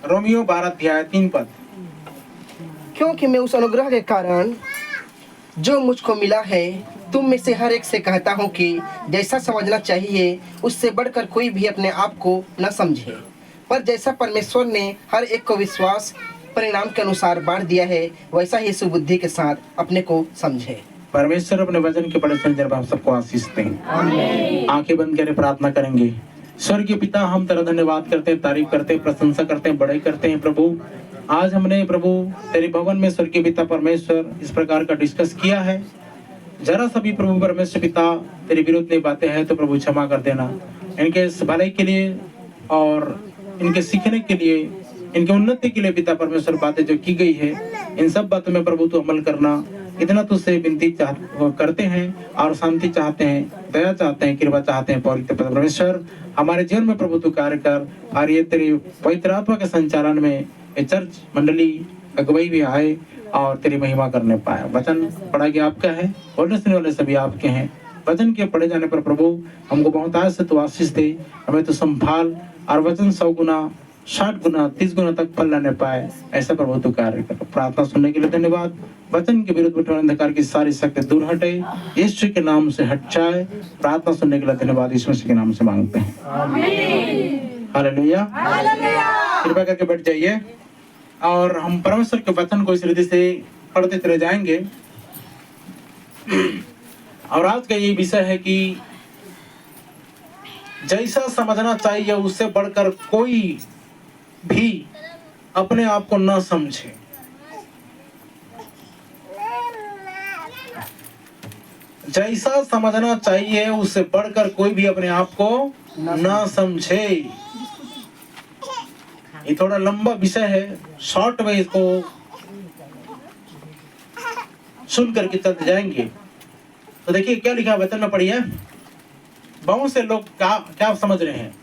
Romeo 12:3 क्योंकि मैं उस अनुग्रह के कारण जो मुझको मिला है तुम में से हर एक से कहता हूँ कि जैसा समझना चाहिए उससे बढ़कर कोई भी अपने आप को न समझे, पर जैसा परमेश्वर ने हर एक को विश्वास परिणाम के अनुसार बांट दिया है वैसा ही सुबुद्धि के साथ अपने को समझे। परमेश्वर अपने वचन के बड़े संजर में हम सबको आशीष दें। आंखें बंद करके प्रार्थना करेंगे। स्वर्गीय पिता, हम तेरा धन्यवाद करते हैं, तारीफ करते हैं, प्रशंसा करते हैं, बड़ाई करते हैं प्रभु। आज हमने प्रभु तेरे भवन में स्वर्गीय पिता परमेश्वर इस प्रकार का डिस्कस किया है। जरा सभी प्रभु परमेश्वर पिता तेरे विरुद्ध नहीं बातें हैं तो प्रभु क्षमा कर देना। इनके भलाई के लिए और इनके सीखने के लिए, इनके उन्नति के लिए पिता परमेश्वर बातें जो की गई है इन सब बातों में प्रभु तू अमल करना, इतना तुझसे विनती करते हैं और शांति चाहते हैं, दया चाहते हैं, कृपा चाहते हैं। पवित्र परमेश्वर हमारे जीवन में प्रभु तू कार्य कर और ये तेरी पवित्र आत्मा के संचालन में ये चर्च मंडली अगुवाई भी आए और तेरी महिमा करने पाए। वचन पढ़ा गया आपका है, बोलने सुनने वाले सभी आपके हैं। वचन के पढ़े जाने पर प्रभु हमको बहुत आज से तू आशीष दे, हमें तो संभाल और वचन 100 गुना 60 गुना 30 गुना तक फल लाने पाए, ऐसा प्रभु तू कार्य कर। प्रार्थना सुनने के लिए धन्यवाद। वचन के विरुद्ध उठने अंधकार की सारी शक्ति दूर हटे, यीशु के नाम से हट जाए। प्रार्थना सुनने के लिए धन्यवाद, यीशु मसीह के नाम से मांगते हैं, हालेलुया। कृपया करके बैठ जाइए और हम परमेश्वर के वचन को इस रीति से पढ़ते चले जाएंगे। और आज का ये विषय है कि जैसा समझना चाहिए उससे बढ़कर कोई भी अपने आप को न समझे। जैसा समझना चाहिए उससे बढ़कर कोई भी अपने आप को न समझे। ये थोड़ा लंबा विषय है, शॉर्ट में इसको सुन करके चलते जाएंगे। तो देखिए क्या लिखा है वचन में, पढ़िए। बहुत से लोग क्या समझ रहे हैं,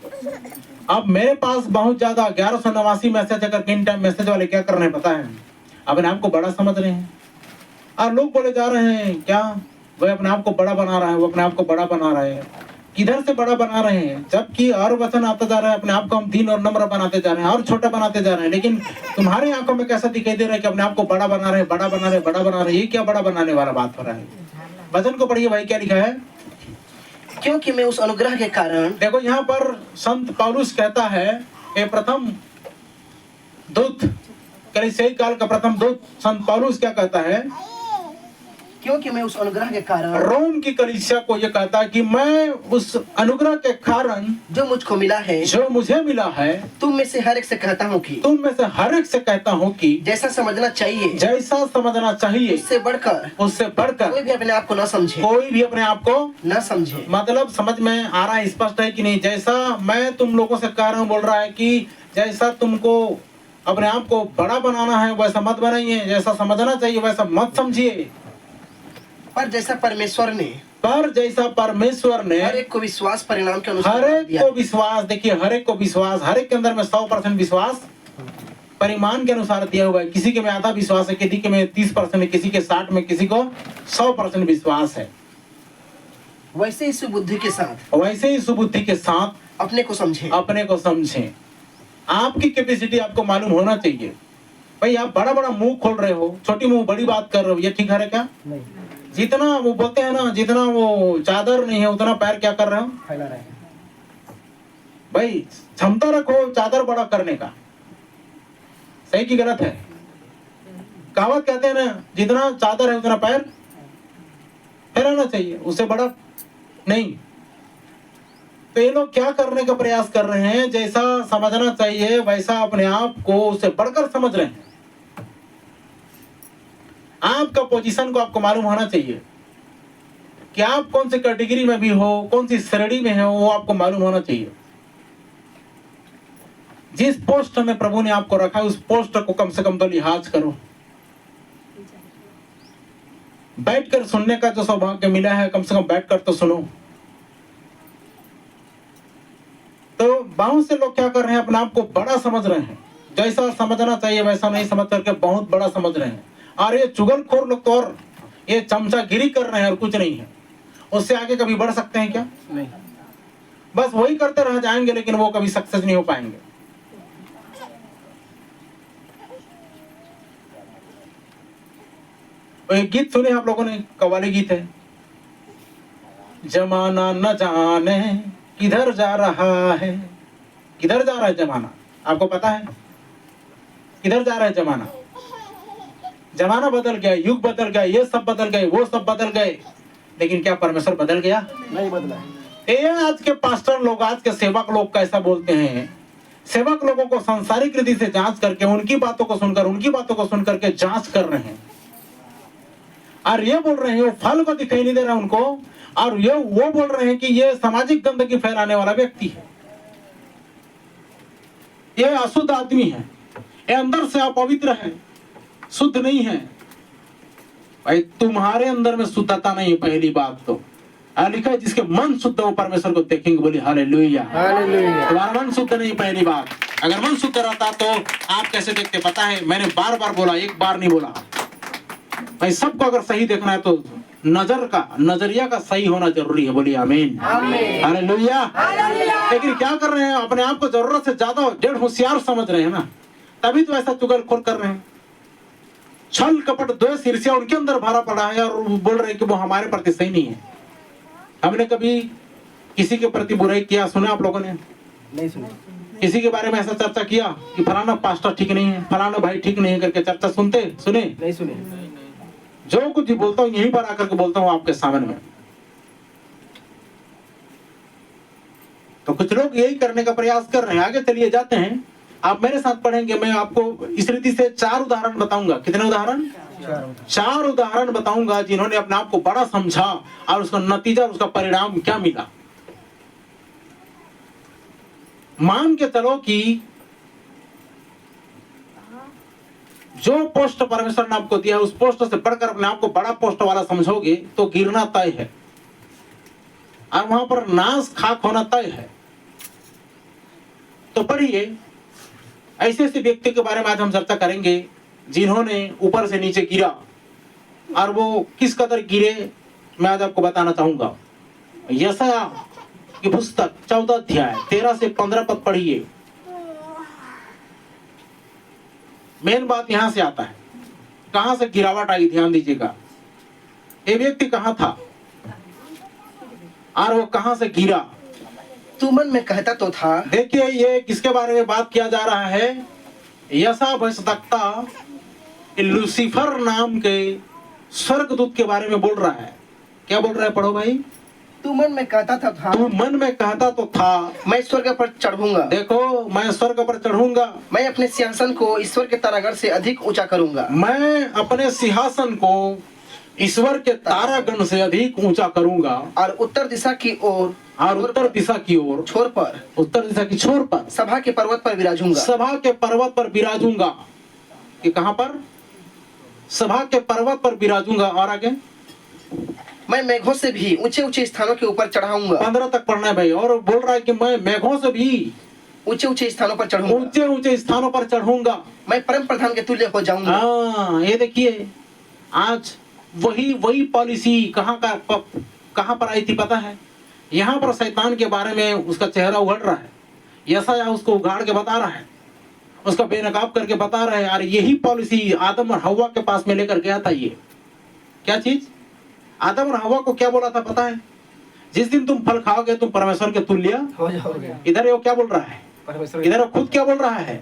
अब मेरे पास बहुत ज्यादा 1189 मैसेज अगर इन टाइम मैसेज वाले क्या कर रहे हैं पता है, अपने आप को बड़ा समझ रहे हैं। और लोग बोले जा रहे हैं क्या वह अपने आप को बड़ा बना रहा है, वो अपने आप को बड़ा बना रहे हैं। किधर से बड़ा बना रहे हैं, जबकि और वचन आता जा रहा है अपने आप को हम 3 और नंबर बनाते जा रहे हैं और छोटा बनाते जा रहे हैं। लेकिन तुम्हारे आंखों में कैसा दिखाई दे रहा है कि अपने आप को बड़ा बना रहे हैं, बड़ा बना रहे हैं, बड़ा बना रहे हैं। ये क्या बड़ा बनाने वाला बात हो रहा है? वचन को पढ़िए भाई, क्या लिखा है। क्योंकि मैं उस अनुग्रह के कारण, देखो यहाँ पर संत पौलुस कहता है, ये प्रथम दूत कलीसियाई काल का प्रथम दूत संत पौलुस क्या कहता है, क्योंकि मैं उस अनुग्रह के कारण रोम की कलीसिया को यह कहता है कि मैं उस अनुग्रह के कारण जो मुझको मिला है, जो मुझे मिला है, तुम में से हर एक से कहता हूँ कि तुम में से हर एक से कहता हूँ कि जैसा समझना चाहिए जैसा समझना चाहिए उससे बढ़कर कोई भी अपने आप को न समझे, कोई भी अपने आप को न समझे। मतलब समझ में आ रहा है, स्पष्ट है कि नहीं? जैसा मैं तुम लोगों से कह रहा हूँ, बोल रहा है कि जैसा तुमको अपने आप को बड़ा बनाना है वैसा मत बनाइए, जैसा समझना चाहिए वैसा मत समझिए। पर जैसा परमेश्वर ने हर एक को विश्वास परिणाम के अनुसार हर एक को विश्वास, देखिए हर एक को विश्वास, हर एक के अंदर में 100% विश्वास परिमाण के अनुसार दिया हुआ है। किसी के में आधा विश्वास है, किसी के में 30% है, किसी के 60 में, किसी को 100% विश्वास है। वैसे ही सुबुद्धि के साथ अपने को समझें। आपकी कैपेसिटी आपको मालूम होना चाहिए। भाई आप बड़ा बड़ा मुंह खोल रहे हो, छोटी मुंह बड़ी बात कर रहे हो, ये ठीक है क्या? नहीं। जितना वो बोलते हैं ना, जितना वो चादर नहीं है उतना पैर क्या कर रहे हो, फैला रहे हैं। भाई क्षमता रखो चादर बड़ा करने का, सही की गलत है? कहावत कहते हैं ना, जितना चादर है उतना पैर फैलाना चाहिए, उससे बड़ा नहीं। तो ये लोग क्या करने का प्रयास कर रहे हैं, जैसा समझना चाहिए वैसा अपने आप को उससे बढ़कर समझ रहे हैं। आपका पोजीशन को आपको मालूम होना चाहिए कि आप कौन सी कैटेगरी में भी हो, कौन सी श्रेणी में हो, वो आपको मालूम होना चाहिए। जिस पोस्ट में प्रभु ने आपको रखा है उस पोस्ट को कम से कम तो लिहाज करो। बैठकर सुनने का जो सौभाग्य मिला है, कम से कम बैठकर तो सुनो। तो बहुत से लोग क्या कर रहे हैं, अपने आप को बड़ा समझ रहे हैं, जैसा समझना चाहिए वैसा नहीं समझ करके बहुत बड़ा समझ रहे हैं। और ये चुगलखोर लोग तो और ये चमचागिरी कर रहे हैं और कुछ नहीं है। उससे आगे कभी बढ़ सकते हैं क्या? नहीं। बस वही करते रह जाएंगे, लेकिन वो कभी सक्सेस नहीं हो पाएंगे। और एक गीत सुने आप लोगों ने, कव्वाली गीत है, जमाना न जाने किधर जा रहा है। किधर जा रहा है जमाना, आपको पता है किधर जा रहा है जमाना? जमाना बदल गया, युग बदल गया, ये सब बदल गए, वो सब बदल गए, लेकिन क्या परमेश्वर बदल गया? नहीं बदला। ये आज के पास्टर लोग, आज के सेवक लोग कैसा बोलते हैं, सेवक लोगों को सांसारिक रीति से जांच करके, उनकी बातों को सुनकर के जांच कर रहे हैं, और ये बोल रहे हैं वो फल को दिखाई नहीं दे रहा उनको, और ये वो बोल रहे हैं कि ये सामाजिक गंदगी फैलाने वाला व्यक्ति है, ये अशुद्ध आदमी है, ये अंदर से अपवित्र है, शुद्ध नहीं है। भाई तुम्हारे अंदर में शुद्धता नहीं है, पहली बात तो लिखा है जिसके मन शुद्ध हो परमेश्वर को देखेंगे, बोली हालेलुया। तुम्हारा मन शुद्ध नहीं, पहली बात। अगर मन शुद्ध रहता तो आप कैसे देखते पता है, मैंने बार बार बोला, एक बार नहीं बोला भाई। सबको अगर सही देखना है तो नजरिया का सही होना जरूरी है, बोलिए आमीन, हालेलुया। लेकिन क्या कर रहे हैं, अपने आप को जरूरत से ज्यादा डेढ़ होशियार समझ रहे हैं ना, तभी तो ऐसा चुगलखोर कर रहे हैं। छल कपट द्वेष ईर्ष्या उनके अंदर भरा पड़ा है, और बोल रहे हैं कि वो हमारे प्रति सही नहीं है। हमने कभी किसी के प्रति बुराई किया सुना आप लोगों ने? नहीं सुना। किसी के बारे में ऐसा चर्चा किया कि फलाना पास्टर ठीक नहीं है, फलाना भाई ठीक नहीं है करके चर्चा सुने? नहीं सुने। जो कुछ बोलता हूँ यहीं पर आकर के बोलता हूँ आपके सामने में। तो कुछ लोग यही करने का प्रयास कर रहे हैं। आगे चलिए जाते हैं, आप मेरे साथ पढ़ेंगे। मैं आपको इस रीति से 4 उदाहरण बताऊंगा। कितने उदाहरण? 4 उदाहरण बताऊंगा जिन्होंने अपने आप को बड़ा समझा और उसका नतीजा, उसका परिणाम क्या मिला। मान के चलो कि जो पोस्ट परमेश्वर ने आपको दिया है उस पोस्ट से बढ़कर अपने आप को बड़ा पोस्ट वाला समझोगे तो गिरना तय है, और वहां पर नाश खाक होना तय है। तो पढ़िए, ऐसे ऐसे व्यक्ति के बारे में आज हम चर्चा करेंगे जिन्होंने ऊपर से नीचे गिरा, और वो किस कदर गिरे मैं आज आपको बताना चाहूंगा। यशायाह की पुस्तक 14 अध्याय 13 से 15 पद पढ़िए। मेन बात यहां से आता है, कहां से गिरावट आई, ध्यान दीजिएगा। ये व्यक्ति कहां था और वो कहां से गिरा? तू मन में कहता तो था। देखिए ये किसके बारे में बात किया जा रहा है? यशायाह भविष्यद्वक्ता लूसीफर नाम के स्वर्गदूत के बारे में बोल रहा है। क्या बोल रहा है? पढ़ो भाई। तू मन में कहता था। तू मन में कहता तो था, मैं स्वर्ग पर चढ़ूंगा। देखो, मैं स्वर्ग पर चढ़ूंगा, मैं अपने सिंहासन को ईश्वर के तारागण से अधिक ऊंचा करूंगा। मैं अपने सिंहासन को ईश्वर के तारागण से अधिक ऊंचा करूंगा, और उत्तर दिशा की ओर, छोर पर, उत्तर दिशा की छोर पर सभा के पर्वत पर विराजूंगा। सभा के पर्वत पर विराजूंगा। ये कहां पर? सभा के पर्वत पर विराजूंगा। और आगे, मैं मेघों से भी ऊंचे ऊंचे स्थानों के ऊपर चढ़ाऊंगा। 15 तक पढ़ना है भाई। और बोल रहा है कि मैं मेघों से भी ऊंचे ऊंचे स्थानों पर चढ़ूंगा। ऊंचे ऊंचे स्थानों पर चढ़ूंगा। मैं परम प्रधान के तुल्य हो जाऊंगा। हाँ, ये देखिए, आज वही पॉलिसी कहां पर आई थी पता है? यहाँ पर शैतान के बारे में उसका चेहरा उघड़ रहा है। यशायाह उसको उगाड़ के बता रहा है, उसका बेनकाब करके बता रहा है। और यही पॉलिसी आदम और हव्वा के पास में लेकर गया था। ये क्या चीज? आदम और हव्वा को क्या बोला था पता है? जिस दिन तुम फल खाओगे तुम परमेश्वर के तुल्य हो जाओगे। इधर वो क्या बोल रहा है? इधर वो खुद क्या बोल रहा है?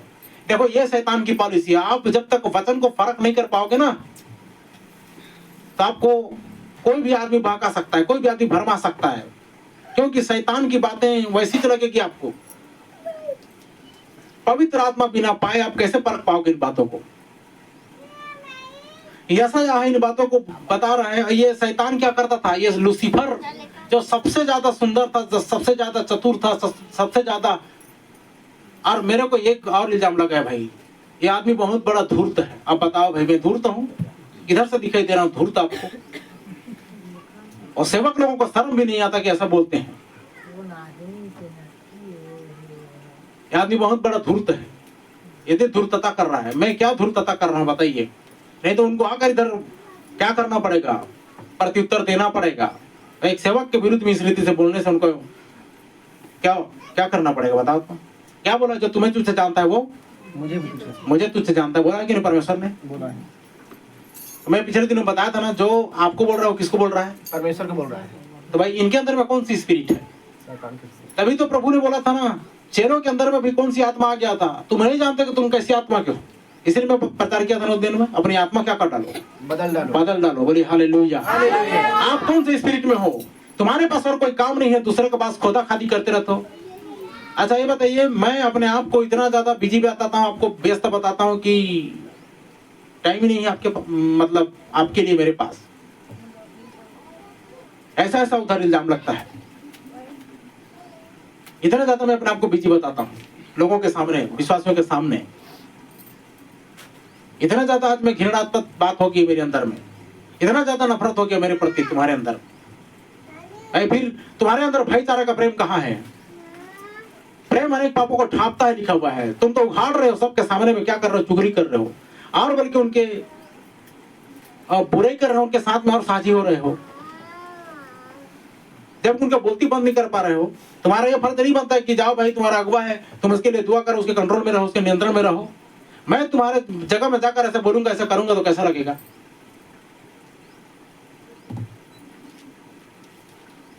देखो, ये शैतान की पॉलिसी है। आप जब तक वचन को फर्क नहीं कर पाओगे ना, तो आपको कोई भी आदमी बहका सकता है, कोई भी आदमी भरमा सकता है, क्योंकि शैतान की बातें वैसी तो लगेगी आपको। पवित्र आत्मा बिना पाए आप कैसे परख पाओगे इन बातों को? यशायाह इन बातों को बता रहा है। ये शैतान क्या करता था? ये लूसीफर जो सबसे ज्यादा सुंदर था, जो सबसे ज्यादा चतुर था, सबसे ज्यादा, और मेरे को एक और इल्जाम लगा है भाई, ये आदमी बहुत बड़ा धूर्त है। अब बताओ भाई, मैं धूर्त हूँ? इधर से दिखाई दे रहा हूँ धूर्त आपको? और सेवक लोगों को शर्म भी नहीं आता कि ऐसा बोलते हैं। ये आदमी बहुत बड़ा धूर्त है, यदि धूर्तता कर रहा है। मैं क्या धूर्तता कर रहा हूँ बताइए? नहीं तो उनको आकर इधर क्या करना पड़ेगा? प्रत्युत्तर देना पड़ेगा। एक सेवक के विरुद्ध में इस रीति से बोलने से उनको क्या करना पड़ेगा बताओ तो? क्या बोला? जो तुम्हें तुझसे जानता है वो मुझे तुझसे जानता है, बोला कि नहीं परमेश्वर ने? बोला है। मैं पिछले दिनों बताया था ना, जो आपको बोल रहा है वो किसको बोल रहा है? परमेश्वर को बोल रहा है। तो भाई इनके अंदर में कौन सी स्पिरिट है? तभी तो प्रभु ने बोला था ना, चेलों के अंदर में भी कौन सी आत्मा आ गया था, तुम नहीं जानते कि तुम कैसी आत्मा के हो। इसलिए मैं प्रचार किया था ना उस दिन में, अपनी आत्मा क्या कर डालो, बदल डालो। बोली हालेलुया। आप कौन से स्पिरिट में हो? तुम्हारे पास और कोई काम नहीं है, दूसरे के पास खोदा खादी करते रहते हो। अच्छा ये बताइए, मैं अपने आप को इतना ज्यादा बिजी बताता हूँ, आपको व्यस्त बताता हूँ कि टाइम ही नहीं है आपके, मतलब आपके लिए मेरे पास। ऐसा ऐसा उधर इल्जाम लगता है, इतना ज्यादा मैं अपने आप को बिजी बताता हूँ लोगों के सामने, विश्वासियों के सामने। इतना ज्यादा आज मैं घृणात्मक बात होगी मेरे अंदर में, इतना ज्यादा नफरत हो गया मेरे प्रति तुम्हारे अंदर। फिर तुम्हारे अंदर भाईचारा का प्रेम कहाँ है? प्रेम अनेक पापों को ढांपता है लिखा हुआ है। तुम तो उघाड़ रहे हो सबके सामने में, क्या कर रहे हो? चुगली कर रहे हो, और बल्कि उनके बुराई कर रहे हो, उनके साथ में और साझी हो रहे हो। जब उनका बोलती बंद नहीं कर पा रहे हो, तुम्हारा ये फर्ज नहीं बनता है कि जाओ भाई तुम्हारा अगुवा है, तुम उसके लिए दुआ करो, उसके कंट्रोल में रहो, उसके नियंत्रण में रहो। मैं तुम्हारे जगह में जाकर ऐसा बोलूंगा, ऐसा करूंगा तो कैसा लगेगा?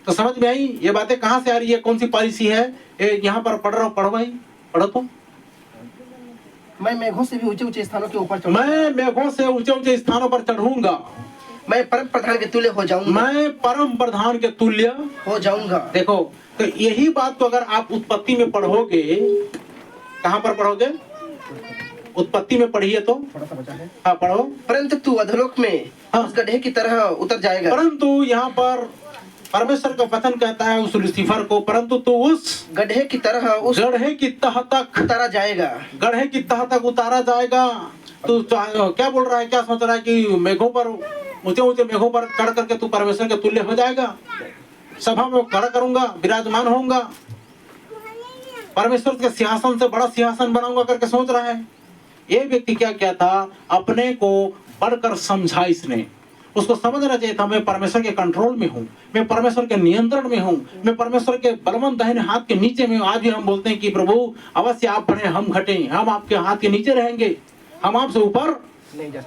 तो समझ में आई ये बातें कहां से आ रही है, कौन सी पॉलिसी है? यहाँ पर पढ़ रहा हूँ, पढ़ो भाई, पढ़ो तो। मैं मेघों से भी ऊंचे ऊंचे स्थानों के ऊपर मैं मेघों से ऊंचे ऊंचे स्थानों पर चढ़ूंगा। मैं परम प्रधान के तुल्य हो जाऊंगा। मैं परम प्रधान के तुल्य हो जाऊंगा। देखो, तो यही बात को अगर आप उत्पत्ति में पढ़ोगे, कहां पर पढ़ोगे? उत्पत्ति में पढ़िए तो। हाँ पढ़ो। परंतु तू अधोलोक में उस गड्ढे की तरह उतर जाएगा। परंतु यहाँ पर परमेश्वर का वचन कहता है उस लूसीफर को, परंतु तू उस गड्ढे की तरह उस गड्ढे की तह तक उतारा जाएगा। गड्ढे की तह तक उतारा जाएगा। तू क्या बोल रहा है, क्या सोच रहा है कि मेघों पर, ऊंचे ऊंचे मेघों पर चढ़ करके तू परमेश्वर के तुल्य हो जाएगा? सभा में खड़ा करूंगा, विराजमान होऊंगा, परमेश्वर के सिंहासन से बड़ा सिंहासन बनाऊंगा करके सोच रहा है। ये व्यक्ति क्या किया था, अपने को बढ़कर समझा इसने। उसको समझना चाहिए था, मैं परमेश्वर के कंट्रोल में हूँ, मैं परमेश्वर के नियंत्रण में हूँ, मैं परमेश्वर के बलवंत दाहिने हाथ के नीचे में हूँ। आज भी हम बोलते हैं कि प्रभु अवश्य आप बढ़े हम घटे, हम आपके हाथ के नीचे रहेंगे, हम आपसे ऊपर नहीं जा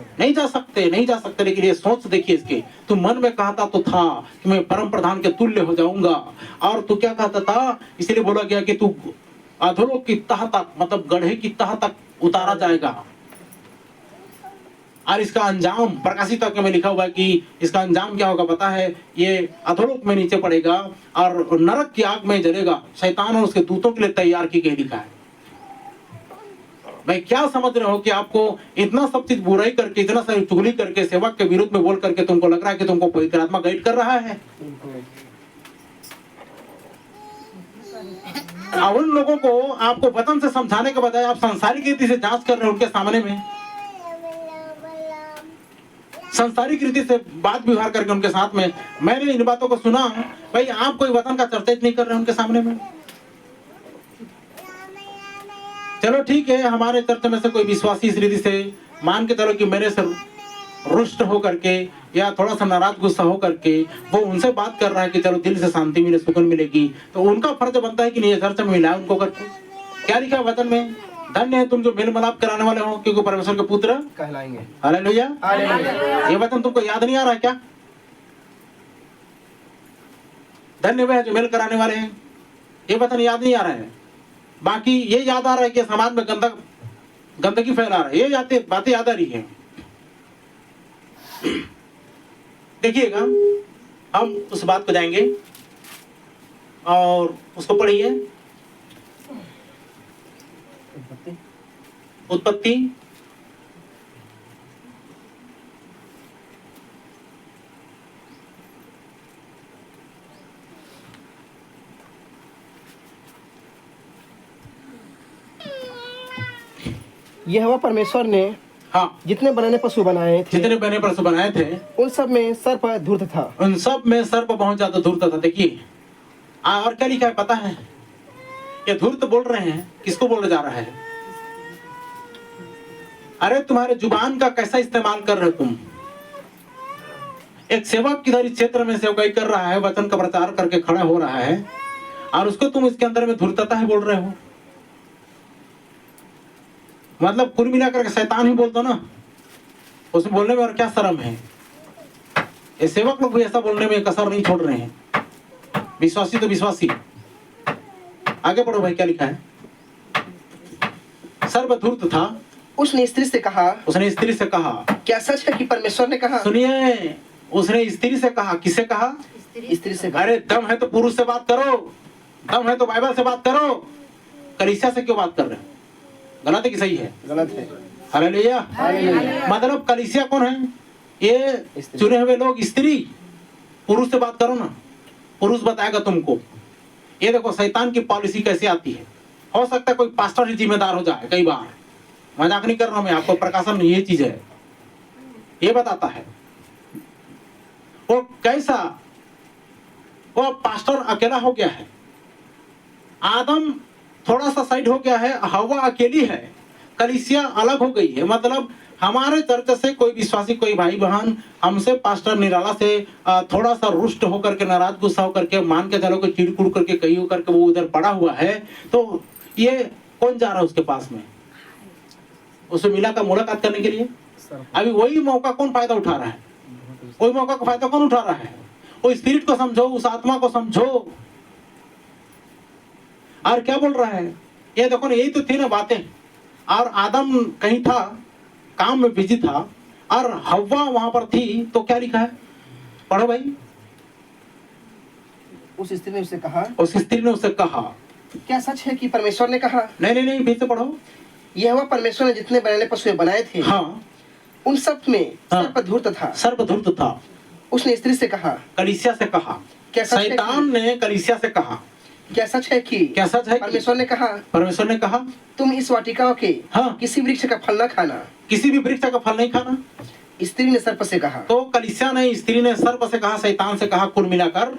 सकते। लेकिन ये सोच देखिए इसके, तू मन में कहता तो था कि मैं परम प्रधान के तुल्य हो जाऊंगा, और तू क्या कहता था? इसलिए बोला गया कि तू अधोलोक की तह तक, मतलब गड्ढे की तह तक उतारा जाएगा। और इसका अंजाम प्रकाशित वाक्य में लिखा हुआ है कि इसका अंजाम क्या होगा पता है? ये अधोलोक में नीचे पड़ेगा और नरक की आग में जलेगा, शैतान और उसके दूतों के लिए तैयार की गई लिखा है। भाई क्या समझ रहे हो कि आपको इतना सब चीज बुराई करके, इतना सारी चुगली करके, सेवक के विरुद्ध में बोल करके तुमको लग रहा है कि तुमको पवित्र आत्मा गाइड कर रहा है? उन लोगों को आपको वचन से समझाने के बजाय आप सांसारिक रीति से जांच कर रहे हो, उनके सामने में सांसारिक रीति से बात व्यवहार करके उनके साथ में। मैंने इन बातों को सुना, भाई आप कोई वचन का चर्चा नहीं कर रहे उनके सामने में। चलो ठीक है, हमारे चर्च में से कोई विश्वासी इस रीति से मान के चलो कि मेरे से रुष्ट होकर के या थोड़ा सा नाराज गुस्सा होकर के वो उनसे बात कर रहा है कि चलो दिल से शांति मिले, सुकून मिलेगी, तो उनका फर्ज बनता है कि नहीं चर्च में मिलाए उनको करके। क्या लिखा है वचन में? धन्य है तुम जो मेल मिलाप कराने वाले हो, क्योंकि परमेश्वर के पुत्र कहलाएंगे। हालेलुया। ये वचन तुमको याद नहीं आ रहा है क्या? धन्य वे है जो मेल कराने वाले हैं, ये वचन याद नहीं आ रहा है। बाकी ये याद आ रहा है कि समाज में गंदगी फैला रहा है, ये बातें याद आ रही है। देखिएगा, हम उस बात को जाएंगे और उसको पढ़िए। उत्पत्ति यहोवा परमेश्वर ने हाँ जितने बने पशु बनाए थे, जितने बने पशु बनाए थे, उन सब में सर्प धूर्त था। उन सब में सर्प पहुंच जाता, धूर्त था। देखिए और क्या लिखा है पता है? ये धूर्त बोल रहे हैं, किसको बोला जा रहा है? अरे तुम्हारे जुबान का कैसा इस्तेमाल कर रहे हो तुम? एक सेवक किधर इस क्षेत्र में सेवकाई कर रहा है, वचन का प्रचार करके खड़ा हो रहा है, और उसको तुम इसके अंदर में धूर्तता है बोल रहे हो। मतलब कुल मिलाकर के शैतान ही बोलता ना। उसमें बोलने में और क्या शर्म है। ये सेवक लोग भी ऐसा बोलने में कसर नहीं छोड़ रहे हैं। विश्वासी तो विश्वासी। आगे पढ़ो भाई, क्या लिखा है। सर्वधूर्त था, उसने स्त्री से कहा, उसने स्त्री से कहा, क्या सच है कि परमेश्वर ने कहा? सुनिए, उसने स्त्री से कहा। किसे कहा? स्त्री से कहा। अरे दम है तो पुरुष से बात करो, दम है तो बाइबल से बात करो, कलीसिया से क्यों बात कर रहे हो? गलत है कि सही है? गलत है। हालेलुया। मतलब कलीसिया कौन है? ये चुने हुए लोग, स्त्री। पुरुष से बात करो ना, पुरुष बताएगा तुमको। ये देखो शैतान की पॉलिसी कैसे आती है। हो सकता है कोई पास्टर ही जिम्मेदार हो जाए कई बार, मजाक नहीं कर रहा मैं, आपको प्रकाशन ये चीज है, ये बताता है। वो कैसा, वो पास्टर अकेला हो गया है, आदम थोड़ा सा साइड हो गया है, हवा अकेली है, कलीसिया अलग हो गई है। मतलब हमारे चर्च से कोई विश्वासी, कोई भाई बहन हमसे पास्टर निराला से थोड़ा सा रुष्ट होकर के, नाराज गुस्सा होकर के, मान के चलो कि चिड़कुड़ करके कहीं होकर के वो उधर पड़ा हुआ है, तो ये कौन जा रहा है उसके पास में? उसे मिला का मुलाकात करने के लिए। अभी वही मौका कौन फायदा उठा रहा है? वही मौका का फायदा कौन उठा रहा है? वो स्पिरिट को समझो, उस आत्मा को समझो। और क्या बोल रहा है ये देखो ना, यही तो थी ना बातें। और आदम कहीं था, काम में बिजी था, और हव्वा वहां पर थी, तो क्या लिखा है? पढ़ो भाई। उस स्त्री ने उससे कहा, उस स्त्री ने उससे कहा, क्या सच है कि परमेश्वर ने कहा? नहीं नहीं नहीं, फिर से पढ़ो। यहोवा परमेश्वर ने जितने बनाने पशु बनाए थे, हाँ, उन सब में हाँ। सर्वधूर्त था। सर्वधूर्त था। उसने स्त्री से कहा, कलीसिया से कहा, क्या सच है शैतान ने कलीसिया से कहा, क्या सच है कि क्या सच है? परमेश्वर ने कहा, परमेश्वर ने कहा तुम इस वाटिका के हाँ, किसी वृक्ष का फल न खाना। किसी भी वृक्ष का फल नहीं खाना। स्त्री ने सर्प से कहा, तो कलीसिया ने, स्त्री ने सर्प से कहा, शैतान से कहा, कुल मिलाकर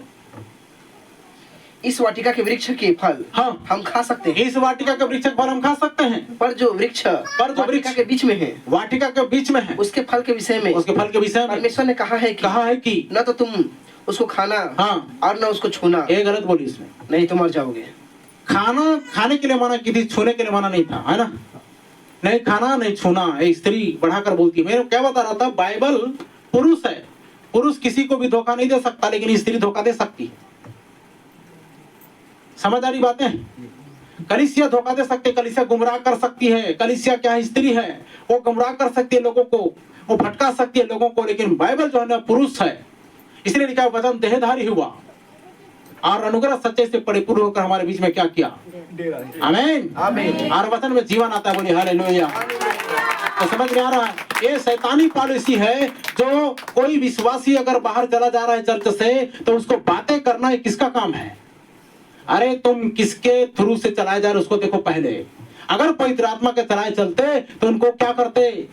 इस वाटिका के वृक्ष के फल हाँ, हम खा सकते हैं, इस वाटिका के वृक्ष के फल हम खा सकते हैं, पर जो वृक्ष वाटिका के बीच में है, वाटिका के बीच में है, उसके फल के विषय में, उसके फल के विषय में परमेश्वर ने कहा है कि न तो तुम उसको खाना हाँ, और न उसको छूना, ये गलत बोली इसमें, नहीं तो मर जाओगे। खाना, खाने के लिए मना की थी, छूने के लिए मना नहीं था, है ना? नहीं खाना नहीं छूना। ये स्त्री बढ़ाकर बोलती है। मेरे क्या बता रहा था, बाइबल पुरुष है, पुरुष किसी को भी धोखा नहीं दे सकता, लेकिन स्त्री धोखा दे सकती है। समझ आ रही बातें? कलीसिया धोखा दे सकते, कलीसिया गुमराह कर सकती है। कलीसिया क्या है? स्त्री है, वो गुमराह कर सकती है लोगों को, वो भटका सकती है लोगों को, लेकिन बाइबल जो है ना पुरुष है। इसलिए लिखा वचन देहधारी हुआ और अनुग्रह सच्चे से परिपूर्ण होकर हमारे बीच में क्या किया? आमीन, आमीन। और वचन में जीवन आता है, बोलिए हालेलुया। तो समझ में आ रहा है, ये शैतानी पॉलिसी है। जो कोई विश्वासी अगर बाहर चला जा रहा है चर्च से, तो उसको बातें करना ये किसका काम है? अरे तुम किसके थ्रू से चलाए जा रहे उसको देखो पहले। अगर पवित्र आत्मा के चलाए चलते तो उनको क्या करते?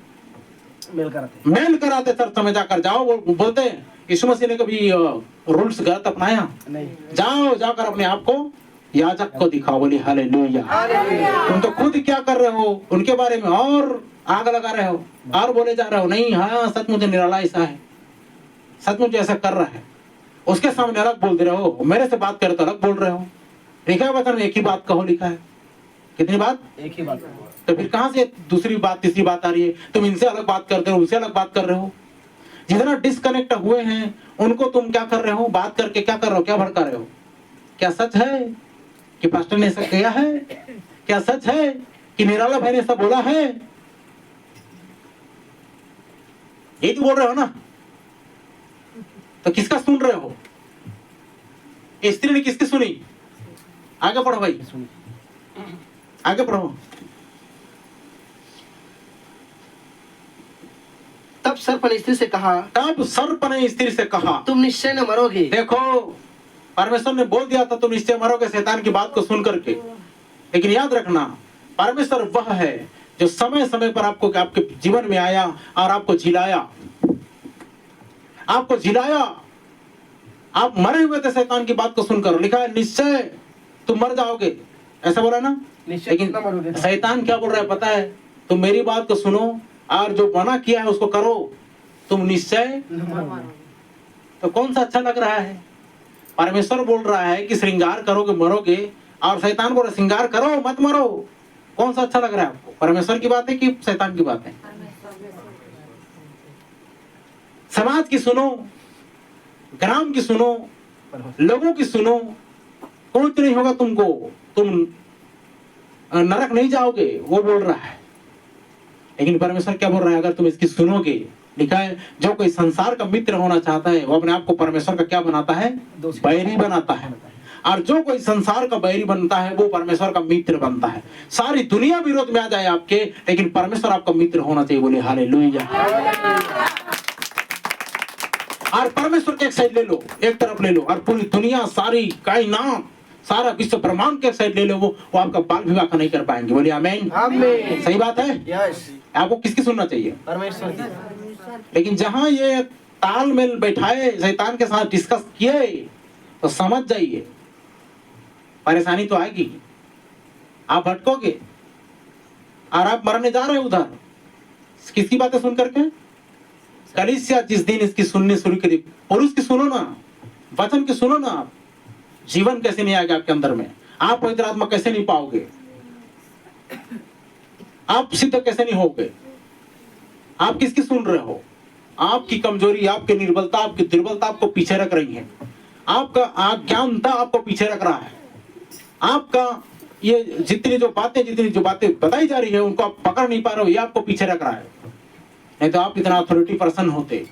मेल कराते चर्च में जाकर। जाओ, वो बोलते यीशु मसीह ने कभी रूल्स गलत अपनाया? नहीं। जाओ, जाकर अपने आप को याजक को दिखाओ, बोली हालेलुया। तुम तो खुद क्या कर रहे हो, उनके बारे में और आग लगा रहे हो और बोले जा रहे हो, नहीं हाँ सचमुच निराला ऐसा है, सचमुच ऐसा कर रहा है। उसके सामने अलग बोल दे रहे हो, मेरे से बात करे तो अलग बोल रहे हो। लिखा है वचन में एक ही बात कहो, लिखा है। कितनी बात? एक ही बात। तो फिर कहां से दूसरी बात तीसरी बात आ रही है? तुम इनसे अलग बात करते हो, उनसे अलग बात कर रहे हो। जितना डिस्कनेक्ट हुए हैं उनको तुम क्या कर रहे हो? बात करके क्या कर रहे हो? क्या भड़का रहे हो? क्या सच है कि पास्टर ने ऐसा किया है? क्या सच है कि निराला भाई ने ऐसा बोला है? यही तो बोल रहे हो ना। तो किसका सुन रहे हो? स्त्री ने किसकी सुनी? आगे पढ़ो भाई, आगे पढ़ो। तब सर्प ने स्त्री से कहा, तब सर्प ने स्त्री से कहा, तुम निश्चय न मरोगे। देखो, परमेश्वर ने बोल दिया था तुम निश्चय मरोगे शैतान की बात को सुन करके। लेकिन याद रखना, परमेश्वर वह है जो समय समय पर आपको आपके जीवन में आया और आपको झिलाया, आपको झिलाया। आप मरे हुए थे शैतान की बात को सुनकर। लिखा है निश्चय तुम मर जाओगे, ऐसा बोला ना। लेकिन शैतान क्या बोल रहा है पता है? तुम मेरी बात को सुनो और जो मना किया है उसको करो, तुम निश्चय। तो कौन सा अच्छा लग रहा है? परमेश्वर बोल रहा है कि श्रृंगार करोगे मरोगे, और शैतान बोल रहा है श्रृंगार करो मत मरो। कौन सा अच्छा लग रहा है आपको? परमेश्वर की बात है कि शैतान की बात है? समाज की सुनो, ग्राम की सुनो, लोगों की सुनो, कुछ नहीं होगा तुमको, तुम नरक नहीं जाओगे, वो बोल रहा है। लेकिन परमेश्वर क्या बोल रहा है, अगर तुम इसकी सुनोगे, लिखा है जो कोई संसार का मित्र होना चाहता है वो अपने आप को परमेश्वर का क्या बनाता है, बैरी बनाता है। और जो कोई संसार का बैरी बनता है वो परमेश्वर का मित्र बनता है। सारी दुनिया विरोध में आ जाए आपके, लेकिन परमेश्वर आपका मित्र होना चाहिए। बोले हालेलुया। और परमेश्वर के एक साइड ले लो, एक तरफ ले लो, और पूरी दुनिया, सारी कायनात, सारा विश्व ब्रह्मांड के एक साइड ले लो, वो आपका बाल विवाह नहीं कर पाएंगे। बोलिए आमीन। आमीन। सही बात है। यस, आपको किसकी सुनना चाहिए, परमेश्वर की। लेकिन जहां ये तालमेल बैठाए, शैतान के साथ डिस्कस किए, तो समझ जाइए परेशानी तो आएगी, आप भटकोगे और आप मरने जा रहे हैं उधर। किसकी बातें सुन करके? कलीसिया जिस दिन इसकी सुननी शुरू करी, पुरुष की सुनो ना, वचन की सुनो ना। आप जीवन कैसे नहीं आएगा आपके अंदर में, आप पवित्र आत्मा कैसे नहीं पाओगे, आप सिद्ध कैसे नहीं होगे? आप किसकी सुन रहे हो? आपकी कमजोरी, आपकी निर्बलता, आपकी दुर्बलता आपको पीछे रख रही है। आपका अज्ञानता आपको पीछे रख रहा है। आपका ये जितनी जो बातें बताई जा रही है उनको आप पकड़ नहीं पा रहे हो, ये आपको पीछे रख रहा है। नहीं तो आप इतना अथॉरिटी पर्सन होते,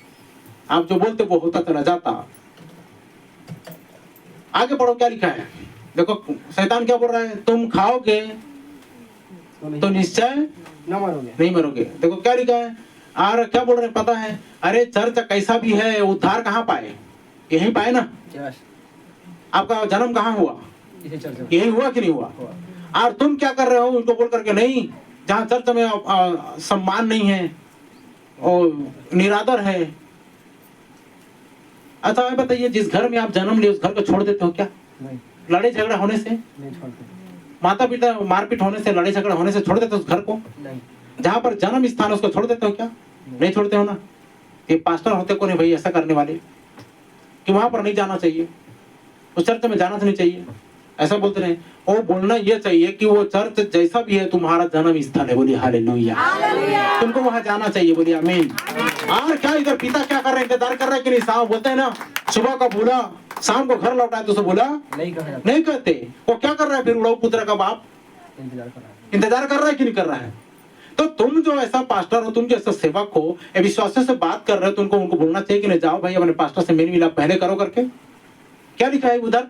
आप जो बोलते वो होता चला जाता। आगे पढ़ो क्या लिखा है, देखो शैतान क्या बोल रहा है, तुम खाओगे तो निश्चय नहीं मरोगे। देखो क्या लिखा है, और क्या बोल रहे हैं पता है, अरे चर्च कैसा भी है, उद्धार कहाँ पाए? यही पाए ना। आपका जन्म कहाँ हुआ? यही हुआ कि नहीं हुआ? और तुम क्या कर रहे हो उनको बोल करके, नहीं जहाँ चर्च में सम्मान नहीं है और निरादर है। अच्छा बताइए, जिस घर में आप जन्म लिए उस घर को छोड़ देते हो क्या? नहीं। लड़ाई झगड़ा होने से नहीं छोड़ते, माता पिता मारपीट होने से, लड़ाई झगड़ा होने से छोड़ देते हो उस घर को? नहीं। जहाँ पर जन्म स्थान है उसको छोड़ देते हो क्या? नहीं छोड़ते हो ना। ये पास्टर होते कौन है भाई ऐसा करने वाले, कि वहां पर नहीं जाना चाहिए, उस चर्च में जाना तो नहीं चाहिए, ऐसा बोलते रहे। और बोलना ये चाहिए कि वो चर्च जैसा भी है तुम्हारा जन्म स्थान है। बोलिए हालेलुया। तुमको वहां जाना चाहिए। बोलिए आमीन। और क्या इधर पिता क्या कर रहे हैं, इंतजार कर रहे हैं कि नहीं? साहब बोलते हैं ना, सुबह का बोला शाम को घर लौटा तो बोला नहीं कहते। वो क्या कर रहा है फिर? उड़ाऊ पुत्र का बाप इंतजार कर रहा है कि नहीं कर रहा है? तो तुम जो ऐसा पास्टर हो, तुम जो ऐसा सेवक हो, ये विश्वासियों से बात कर रहे हो, तुमको उनको बोलना चाहिए कि नहीं, जाओ भाई अपने पास्टर से मेल मिलाप पहले करो करके। क्या लिखा है उधर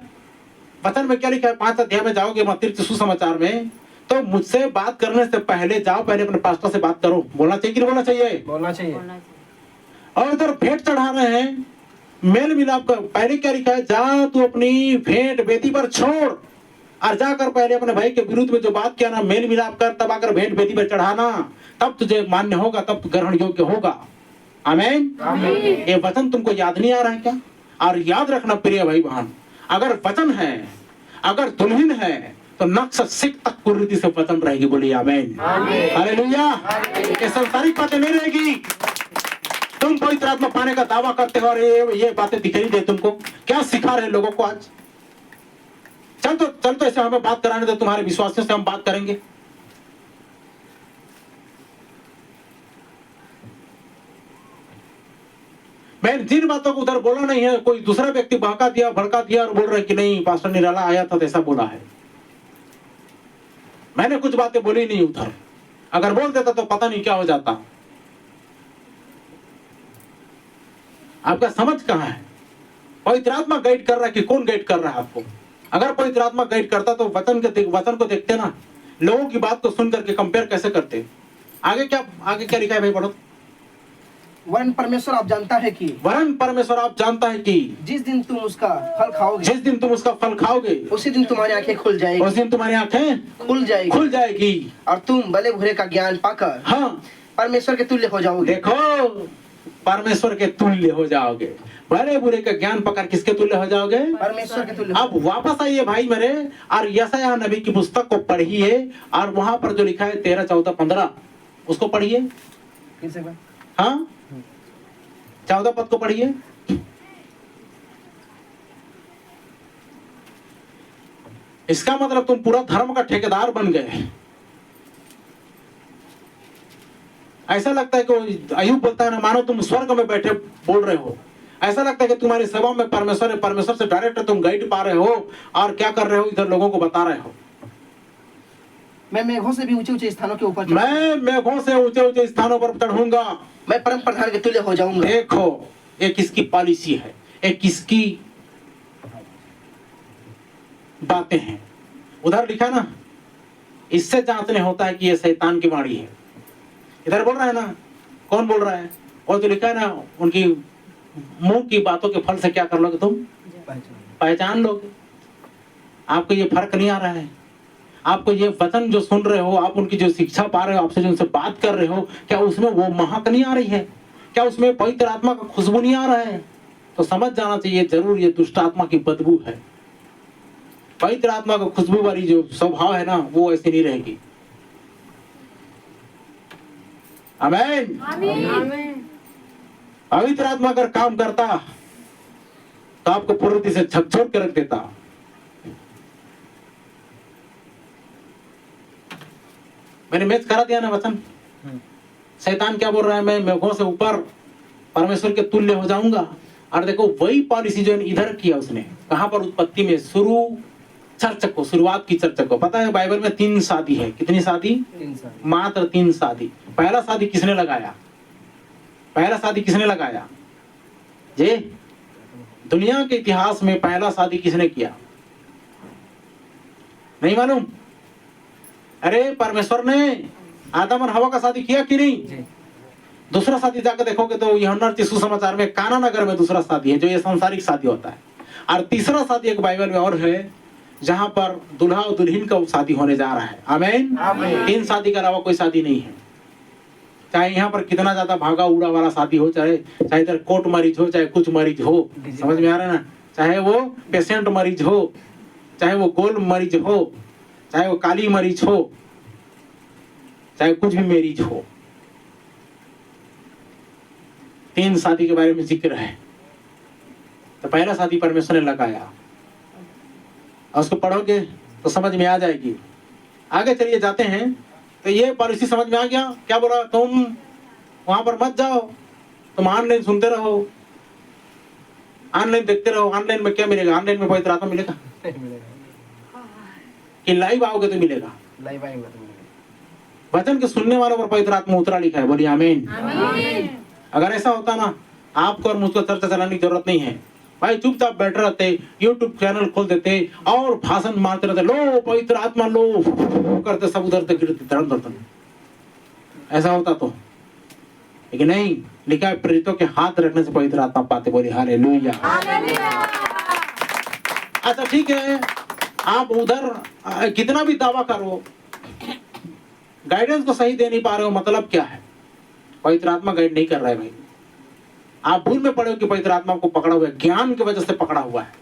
वचन में? क्या लिखा है? 5 अध्याय में जाओगे मत्ती सुसमाचार में, तो मुझसे बात करने से पहले जाओ, पहले अपने पास्टर से बात करो। बोलना चाहिए कि नहीं बोलना चाहिए? बोलना चाहिए। और इधर भेंट चढ़ा रहे हैं, मेल मिलाप कर। पहले क्या लिखा है? जा तू अपनी भेंट बेदी पर छोड़ और जाकर पहले अपने भाई के विरुद्ध में जो बात किया ना, मेल मिलाप कर, तब आकर भेंट बेदी पर चढ़ाना, तब तुझे मान्य होगा, तब ग्रहण योग्य होगा। आमीन। ये वचन तुमको याद नहीं आ रहा है क्या? और याद रखना प्रिय भाई बहन, अगर वचन है, अगर दुल्हन है, तो नक्श सिख तक कुरीति से वचन रहेगी। बोलिए आमीन। हालेलुया। ये संसारिक बातें नहीं रहेगी। तुम पवित्र आत्मा पाने का दावा करते हो और ये बातें दिखाई दे तुमको, क्या सिखा रहे लोगों को आज? चल तो ऐसे हमें बात कराने दो, तुम्हारे विश्वासियों से हम बात करेंगे। मैं जिन बातों को उधर बोला नहीं है, कोई दूसरा व्यक्ति बहका दिया, भड़का दिया और बोल रहे कि नहीं पास्टर निराला आया था तो ऐसा बोला है। मैंने कुछ बातें बोली नहीं उधर, अगर बोल देता तो पता नहीं क्या हो जाता। आपका समझ कहाँ है? पवित्र आत्मा गाइड कर रहा है कि कौन गाइड कर रहा है आपको? अगर पवित्र आत्मा गाइड करता तो वचन को देखते ना, लोगों की बात को सुन करके कंपेयर कैसे करते। आगे क्या लिखा है भाई, पढ़ो। वरन परमेश्वर आप जानता है कि जिस दिन तुम उसका फल खाओगे उसी दिन तुम्हारी आंखें खुल जाएगी और तुम भले बुरे का ज्ञान पाकर परमेश्वर के तुल्य हो जाओगे। देखो, परमेश्वर के तुल्य हो जाओगे। भले बुरे का ज्ञान पकड़ किसके तुल्य हो जाओगे? परमेश्वर के तुल्य। अब वापस आइए भाई मेरे, और यशायाह नबी की पुस्तक को पढ़िए, और वहां पर जो लिखा है 13, 14, 15 उसको पढ़िए। 14 पद को पढ़िए। इसका मतलब तुम पूरा धर्म का ठेकेदार बन गए। ऐसा लगता है कि अयूब बोलता है ना, मानो तुम स्वर्ग में बैठे बोल रहे हो। ऐसा लगता है कि तुम्हारी सभा में परमेश्वर है, परमेश्वर से डायरेक्ट तुम गाइड पा रहे हो और क्या कर रहे हो, इधर लोगों को बता रहे हो। मैं मेघों से भी ऊंचे ऊंचे स्थानों के ऊपर मैं मेघों से ऊंचे ऊंचे स्थानों पर चढ़ूंगा, मैं परम प्रधान के तुल्य हो जाऊंगा। देखो ये किसकी पॉलिसी है, ये किसकी बातें हैं। उधर लिखा ना, इससे जांचने होता है कि ये शैतान की वाणी है। इधर बोल रहा है ना, कौन बोल रहा है? और जो लिखा है ना, उनकी मुंह की बातों के फल से क्या कर लोगे तुम? पहचान लोगे। आपको ये फर्क नहीं आ रहा है? आपको ये वचन जो सुन रहे हो, आप उनकी जो शिक्षा पा रहे हो, आपसे जो उनसे बात कर रहे हो, क्या उसमें वो महक नहीं आ रही है? क्या उसमें पवित्र आत्मा का खुशबू नहीं आ रहा है? तो समझ जाना चाहिए जरूर ये दुष्ट आत्मा की बदबू है। पवित्र आत्मा का खुशबू वाली जो स्वभाव है ना, वो ऐसी नहीं रहेगी। आमीन। पवित्र आत्मा अगर काम करता तो आपको पूर्णता से झकझोर के रख देता। मैंने मैच करा दिया ना वचन। शैतान क्या बोल रहा है? मैं मेघों से ऊपर परमेश्वर के तुल्य हो जाऊंगा। और देखो वही पॉलिसी जो इधर किया उसने, कहां पर? उत्पत्ति में शुरू चर्च को, शुरुआत की चर्च को। पता है बाइबल में 3 शादी है। कितनी शादी? 3 साल। मात्र 3 शादी। पहला शादी किसने लगाया? पहला शादी किसने लगाया जी? दुनिया के इतिहास में पहला शादी किसने किया? नहीं मालूम? अरे परमेश्वर ने आदम और हवा का शादी किया कि नहीं? दूसरा शादी जाकर देखोगे तो यूहन्ना के सुसमाचार में काना नगर में दूसरा शादी है, जो ये सांसारिक शादी होता है। और तीसरा शादी एक बाइबल में और है, जहां पर दुल्हा और दुल्हन का शादी होने जा रहा है। आमीन। 3 शादी के अलावा कोई शादी नहीं है। चाहे यहाँ पर कितना ज्यादा भागा उड़ा वाला शादी हो, चाहे इधर कोर्ट मरीज हो, चाहे कुछ मरीज हो, समझ में आ रहा है ना? चाहे वो पेशेंट मरीज हो, चाहे वो गोल मरीज हो, चाहे वो काली मरीज हो, चाहे कुछ भी मरीज हो, 3 शादी के बारे में जिक्र है। तो पहला शादी परमेश्वर ने लगाया, और उसको पढ़ोगे तो समझ में आ जाएगी। आगे चलिए जाते हैं। तो ये पॉलिसी समझ में आ गया। क्या बोला? तुम वहां पर मत जाओ, तुम ऑनलाइन सुनते रहो, ऑनलाइन देखते रहो। ऑनलाइन में क्या मिलेगा? ऑनलाइन में पवित्र आत्मा मिलेगा कि लाइव आओगे तो मिलेगा? लाइव आएंगे तो मिलेगा। वचन के सुनने वालों पर पवित्र आत्मा उतरा लिखा है। बोलिए आमीन। अगर ऐसा होता ना, आपको और मुझको चर्चा चलाने की जरूरत नहीं है भाई। चुपचाप बैठे रहते, यूट्यूब चैनल खोल देते और भाषण मारते रहते, लो पवित्र आत्मा लो करते, सब उधर से गिरते धड़म। ऐसा होता तो, लेकिन नहीं। लिखा है प्रेरितों के हाथ रखने से पवित्र आत्मा पाते। बोले हालेलुया। अच्छा ठीक है, आप उधर कितना भी दावा करो, गाइडेंस को सही दे नहीं पा रहे हो, मतलब क्या है? पवित्र आत्मा गाइड नहीं कर रहा है भाई। आप भूल में पड़े हो कि पवित्र आत्मा को पकड़ा हुआ है, ज्ञान की वजह से पकड़ा हुआ है।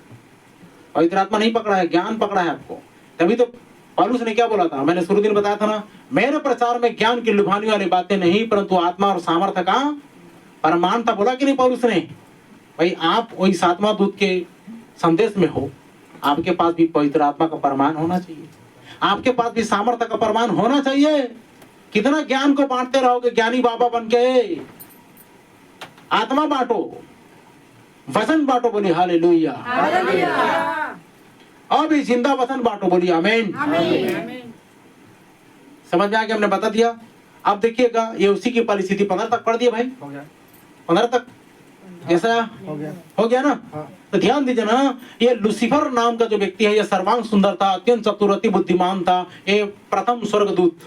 पवित्र आत्मा नहीं पकड़ा है, ज्ञान पकड़ा है आपको। तभी तो पौलुस ने क्या बोला था? मैंने शुरू दिन बताया था ना, मेरे प्रचार में ज्ञान की लुभाने वाली बातें नहीं, परंतु आत्मा और सामर्थ्य का प्रमाण था। बोला कि नहीं पौलुस ने? भाई आप वही 7वां दूत के संदेश में हो, आपके पास भी पवित्र आत्मा का प्रमाण होना चाहिए, आपके पास भी सामर्थ्य का प्रमाण होना चाहिए। कितना ज्ञान को बांटते रहोगे ज्ञानी बाबा बन के? आत्मा बांटो, वचन बांटो। बोली हालेलुया। अभी जिंदा वचन बांटो। बोली आमीन। समझ में आ गया? हमने बता दिया। अब देखिएगा, ये उसी की पॉलिसी थी। 15 तक पढ़ दिया भाई? हो गया। 15 तक कैसा हो गया ना? हाँ। तो ध्यान दीजिए ना, ये लूसीफर नाम का जो व्यक्ति है, ये सर्वांग सुंदर था, अत्यंत चतुर, अति बुद्धिमान था। ये प्रथम स्वर्गदूत।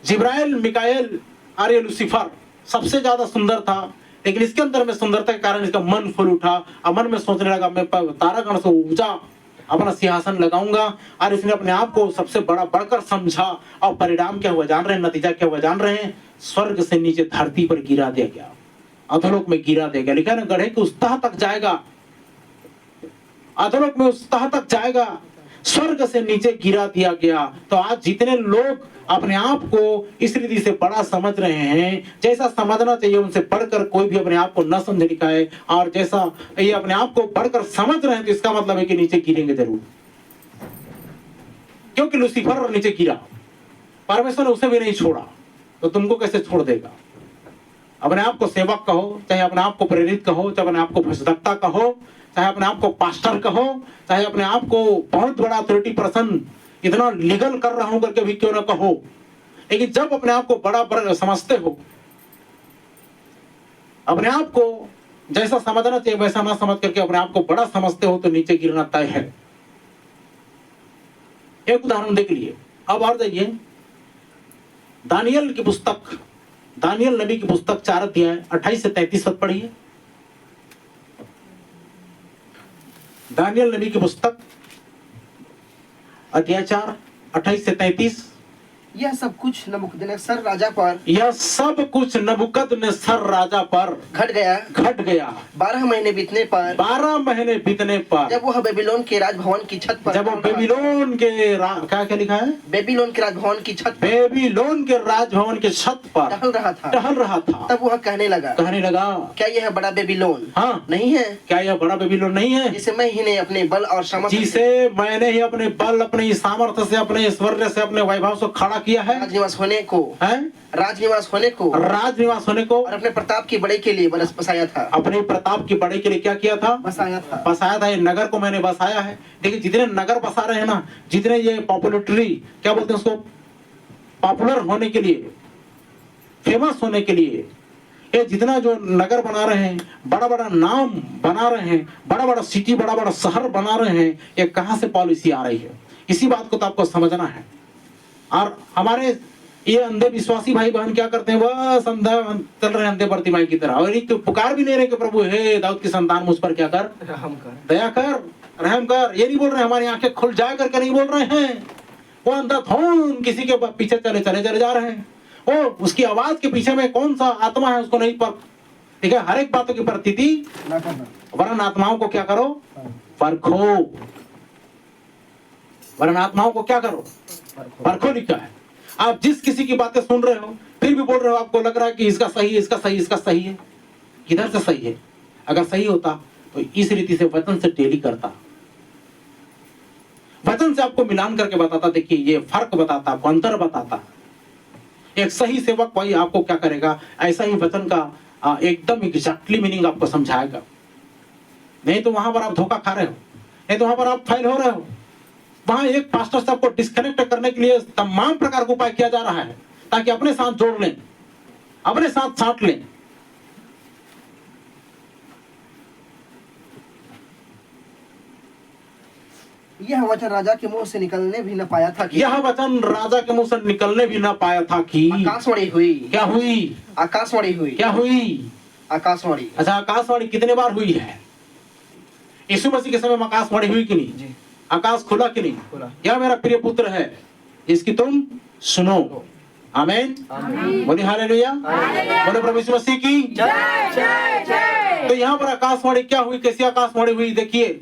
जिब्राइल, मिकाएल और ये लूसीफर सबसे ज्यादा सुंदर था। लेकिन इसके अंदर में सुंदरता के कारण इसका मन फूल उठा और मन में सोचने लगा, मैं तारागण से ऊंचा अपना सिंहासन लगाऊंगा। और इसने अपने आप को सबसे बड़ा बढ़कर समझा, और परिणाम क्या हुआ जान रहे हैं? नतीजा क्या हुआ जान रहे हैं? स्वर्ग से नीचे धरती पर गिरा दिया गया, अधोलोक में गिरा दिया गया। लिखा है ना, गड्ढे के उस तह तक जाएगा, अधोलोक में उस तह तक जाएगा, स्वर्ग से नीचे गिरा दिया गया। तो आज जितने लोग अपने आप को इस रीति से बड़ा समझ रहे हैं, जैसा समझना चाहिए उनसे बढ़कर कोई भी अपने आप को न समझ लिखा है, और जैसा ये अपने आप को बढ़कर समझ रहे हैं, तो इसका मतलब है कि नीचे गिरेंगे जरूर। क्योंकि लूसीफर नीचे गिरा, परमेश्वर ने उसे भी नहीं छोड़ा, तो तुमको कैसे छोड़ देगा? अपने आप को सेवक कहो, चाहे अपने आप को प्रेरित कहो, चाहे अपने आप को भजदक्ता कहो, चाहे अपने आप को पास्टर कहो, चाहे अपने आप को बहुत बड़ा अथॉरिटी पर्सन, इतना लीगल कर रहा हूं करके भी क्यों ना कहो, लेकिन जब अपने आप को बड़ा समझते हो, अपने आप को जैसा समझना चाहिए वैसा ना समझ करके अपने आप को बड़ा समझते हो, तो नीचे गिरना तय है। एक उदाहरण देख लिए। अब और जाइए दानियल की पुस्तक, दानियल नबी की पुस्तक 4 अध्याय 28 से 33 पद पढ़िए। दानियल नबी की पुस्तक अध्याय 4 28 से 33। यह सब कुछ नबूकदनेस्सर राजा पर, यह सब कुछ नबूकदनेस्सर राजा पर घट गया। 12 महीने बीतने पर, 12 महीने बीतने पर, जब वह बेबीलोन के राजभवन की छत पर, जब वो बेबीलोन के क्या क्या लिखा है? बेबीलोन के राजभवन की छत पर, बेबीलोन के राजभवन के छत पर टहल रहा था। तब वह कहने लगा, क्या यह बड़ा बेबीलोन हाँ नहीं है? क्या यह बड़ा बेबीलोन नहीं है? जिसे मैंने अपने बल और सामर्थ्य अपने बल, अपने सामर्थ्य से, अपने ऐश्वर्य से, अपने वैभव से खड़ा किया है। राजनिवास होने को, राजनिवास होने को और अपने प्रताप की बड़ाई के लिए बसाया था। अपने प्रताप की बड़ाई के लिए क्या किया था? बसाया था। ये नगर को मैंने बसाया है। देखिए जितने नगर बसा रहे हैं ना, जितने ये पॉपुलरिटी क्या बोलते हैं उसको, पॉपुलर होने के लिए, फेमस होने के लिए, ये जितना जो नगर बना रहे हैं, बड़ा बड़ा नाम बना रहे हैं, बड़ा बड़ा सिटी, बड़ा बड़ा शहर बना रहे हैं, ये कहां से पॉलिसी आ रही है? इसी बात को तो आपको समझना है। और हमारे ये अंधे विश्वासी भाई बहन क्या करते हैं? बस अंधा चल रहे हैं, अंधे प्रतिमाई की तरह, और एक तो पुकार भी नहीं रहे कि प्रभु हे दाऊद की संतान मुझ पर क्या कर, दया कर, रहम कर। ये नहीं बोल रहे, हमारी आंखें खुल जाए करके नहीं बोल रहे हैं। वो अंधाधुन किसी के पीछे चले जा रहे हैं। वो उसकी आवाज के पीछे में कौन सा आत्मा है उसको नहीं पर, ठीक है, हर एक बातों की प्रतीति वरन आत्माओं को क्या करो, परखो। वरन आत्माओं को क्या करो, परखो लिखा है। आप जिस किसी की बातें सुन रहे हो, फिर भी बोल रहे हो, आपको लग रहा है कि इसका सही है, इसका सही, इसका सही है, किधर से सही है? अगर सही होता तो इस रीति से वचन से टेली करता, वचन से आपको मिलान करके बताता। देखिए ये फर्क बताता, आपको अंतर बताता। एक सही सेवक भाई आपको क्या करेगा, ऐसा ही वचन का एकदम एग्जैक्टली मीनिंग आपको समझाएगा। नहीं तो वहां पर आप धोखा खा रहे हो, नहीं तो वहां पर आप फेल हो रहे हो। वहां एक पास्टर साहब को डिस्कनेक्ट करने के लिए तमाम प्रकार का उपाय किया जा रहा है, ताकि अपने साथ जोड़ लें, अपने साथ साट लें। यह वचन राजा के मुंह से निकलने भी न पाया था कि, यह वचन राजा के मुंह से निकलने भी न पाया था कि आकाशवाणी हुई। क्या हुई? आकाशवाणी हुई। क्या हुई? आकाशवाणी। अच्छा, आकाशवाणी कितने बार हुई है? यीशु मसीह के समय में आकाशवाणी हुई कि नहीं जी? आकाश खुला कि नहीं खुला? यह मेरा प्रिय पुत्र है, इसकी तुम सुनो। आमीन। बोलिए हालेलुया। बोले प्रभु यीशु मसीह की जय। तो यहाँ पर आकाशवाणी क्या हुई? कैसी आकाशवाणी हुई? देखिए,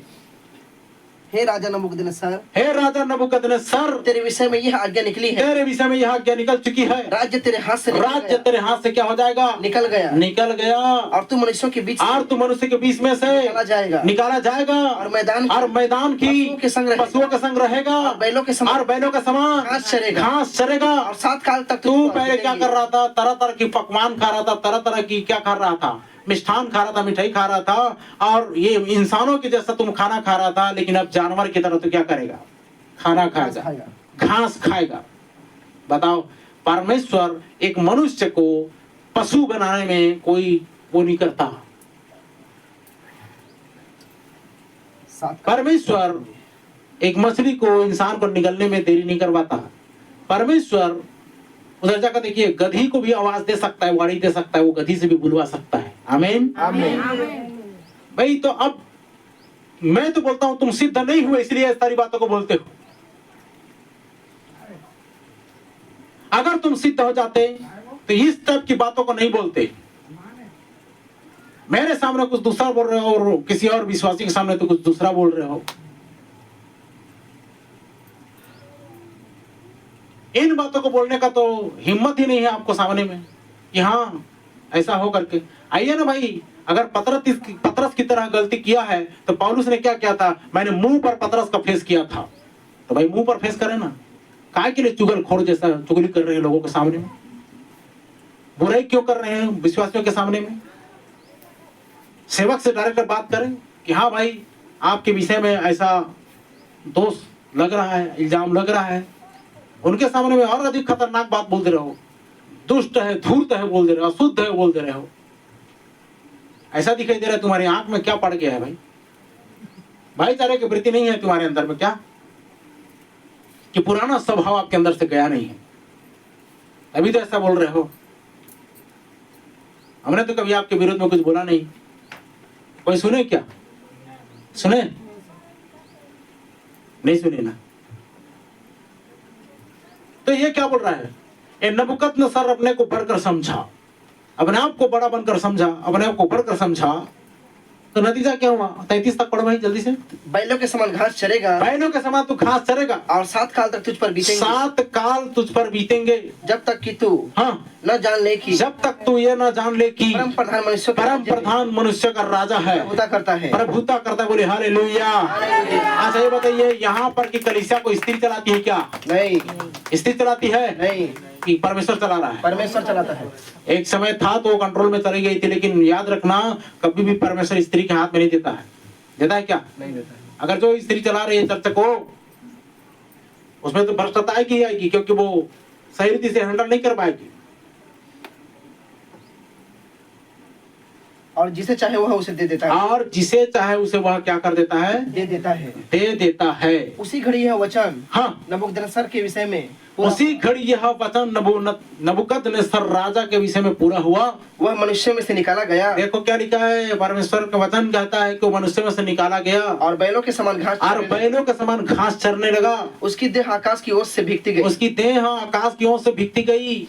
हे राजा नबूकदनेस्सर, हे राजा नबूकदनेस्सर, तेरे विषय में यह आज्ञा निकली है, तेरे विषय में यह आज्ञा निकल चुकी है। राज्य तेरे हाथ से राज्य तेरे हाथ से क्या हो जाएगा? निकल गया। निकल गया। और तू मनुष्यों के बीच, और तू मनुष्य के बीच में से निकाला जाएगा। और मैदान की पशुओं के संग रहेगा, और बैलों के समान घास चरेगा। और 7 काल तक तू पहले क्या कर रहा था? तरह तरह की पकवान खा रहा था, तरह तरह की क्या खा रहा था? मिष्ठान खा रहा था, मिठाई खा रहा था, और ये इंसानों के जैसा तुम खाना खा रहा था। लेकिन अब जानवर की तरह तो क्या करेगा? खाना खाएगा, घास खाएगा। बताओ, परमेश्वर एक मनुष्य को पशु बनाने में कोई वो नहीं करता। परमेश्वर एक मछली को, इंसान को निगलने में देरी नहीं करवाता। परमेश्वर उधर जाकर देखिए, गधी को भी आवाज दे सकता है, वाणी दे सकता है, वो गधी से भी बुलवा सकता है। आमीन। भाई तो अब मैं तो बोलता हूं, तुम सिद्ध नहीं हुए इसलिए इस सारी बातों को बोलते हो। अगर तुम सिद्ध हो जाते तो इस टाइप की बातों को नहीं बोलते। मेरे सामने कुछ दूसरा बोल रहे हो और किसी और विश्वासी के सामने तो कुछ दूसरा बोल रहे हो। इन बातों को बोलने का तो हिम्मत ही नहीं है आपको सामने में कि हाँ ऐसा हो करके। आइए ना भाई, अगर पतरस की तरह गलती किया है तो पौलुस ने क्या किया था? मैंने मुंह पर पतरस का फेस किया था, तो भाई मुंह पर फेस करे ना। काय के लिए चुगलखोर जैसा चुगली कर रहे हैं लोगों के सामने में? बुराई क्यों कर रहे हैं विश्वासियों के सामने में? सेवक से डायरेक्ट बात करें कि हाँ भाई आपके विषय में ऐसा दोष लग रहा है, इल्जाम लग रहा है। उनके सामने में और अधिक खतरनाक बात बोल दे रहे हो, दुष्ट है, धूर्त है बोल दे रहे हो, अशुद्ध है बोल दे रहे हो। ऐसा दिखाई दे रहा है तुम्हारी आंख में क्या पड़ गया है भाई? भाईचारे की वृत्ति नहीं है तुम्हारे अंदर में क्या? कि पुराना स्वभाव आपके अंदर से गया नहीं है, अभी तो ऐसा बोल रहे हो। हमने तो कभी आपके विरोध में कुछ बोला नहीं। कोई सुने क्या? सुने? नहीं सुने ना। तो ये क्या बोल रहा है? ए नबूकदनेस्सर अपने को बढ़कर समझा, अपने आप को बड़ा बनकर समझा, अपने आप को बढ़कर समझा, तो नतीजा क्या हुआ? 33 तक पढ़ो भाई जल्दी से। बैलों के समान घास चरेगा, बैलों के समान तू घास चरेगा, और 7 काल तक तुझ पर बीतेंगे। 7 काल तुझ पर बीतेंगे, जब तक कि तू हाँ न जान ले कि जब तक तू ये ना जान ले कि परम प्रधान मनुष्य मनुष्य का राजा है, प्रभुता करता है। प्रभुता करता है। बोले हालेलुया। अच्छा ये बताइए, यहाँ पर की कलीसिया को स्त्री चलाती है क्या? नहीं, स्त्री चलाती है नहीं, कि परमेश्वर चला रहा है? परमेश्वर चलाता है। एक समय था तो वो कंट्रोल में चली गई थी, लेकिन याद रखना कभी भी परमेश्वर स्त्री के हाथ में नहीं देता है। देता है क्या? नहीं देता। अगर जो स्त्री चला रही है चर्च को, उसमें तो भ्रष्टता आएगी आएगी, क्योंकि वो सही रीति से हैंडल नहीं कर पाएगी। और जिसे चाहे वह उसे दे देता है, और जिसे चाहे उसे वह क्या कर देता है? दे देता है। दे देता है। उसी घड़ी यह वचन हाँ, नबूकदनेस्सर के विषय में उसी घड़ी यह वचन नबूकदनेस्सर राजा के विषय में पूरा हुआ। वह मनुष्य में से निकाला गया। देखो क्या लिखा है, परमेश्वर का वचन कहता है कि वो मनुष्य में से निकाला गया और बैलों के समान घास और बैलों के समान घास चरने लगा। उसकी देह आकाश की ओर से भीगती गई। उसकी देह आकाश की ओर से भीगती गई,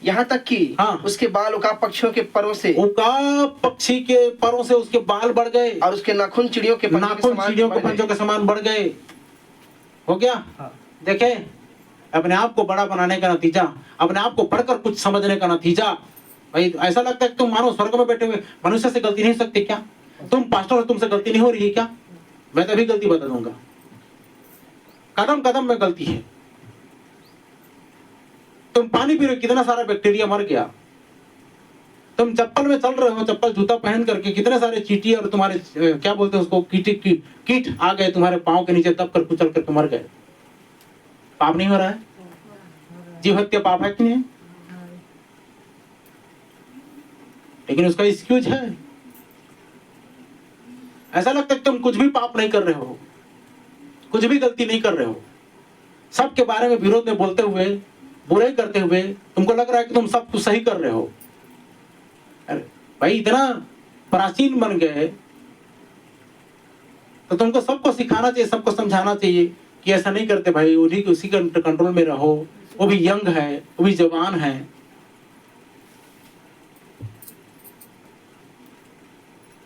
यहाँ तक कि हाँ, उसके बाल उकाब पक्षियों के परों से, उकाब पक्षी के परों से उसके बाल बढ़ गए, और उसके नाखून चिड़ियों के पंजों के पंजों के समान बढ़ गए। हो गया? हाँ। देखे, अपने आप को बड़ा बनाने का नतीजा, अपने आप को बढ़कर कुछ समझने का नतीजा। भाई ऐसा लगता है कि तुम मानो स्वर्ग में बैठे हुए मनुष्य से गलती नहीं हो सकती क्या? तुम पास्टर हो, तुमसे गलती नहीं हो रही है क्या? मैं तभी गलती बता दूंगा, कदम कदम में गलती है। तुम पानी पी रहे हो, कितना सारा बैक्टीरिया मर गया। तुम चप्पल में चल रहे हो, चप्पल जूता पहन करके, कितने सारे चींटी और तुम्हारे क्या बोलते हैं उसको, कीट आ गए तुम्हारे पांव के नीचे, दब कर कुचल करके मर गए। पाप नहीं हो रहा है? जीव हत्या पाप है कि नहीं? लेकिन उसका एक्सक्यूज है। ऐसा लगता है कि तुम कुछ भी पाप नहीं कर रहे हो, कुछ भी गलती नहीं कर रहे हो। सबके बारे में विरोध में बोलते हुए, बुराई करते हुए तुमको लग रहा है कि तुम सब कुछ सही कर रहे हो। अरे भाई, इतना प्राचीन बन गए तो तुमको सबको सिखाना चाहिए, सबको समझाना चाहिए कि ऐसा नहीं करते भाई, उसी के कंट्रोल में रहो। वो भी यंग है, वो भी जवान है।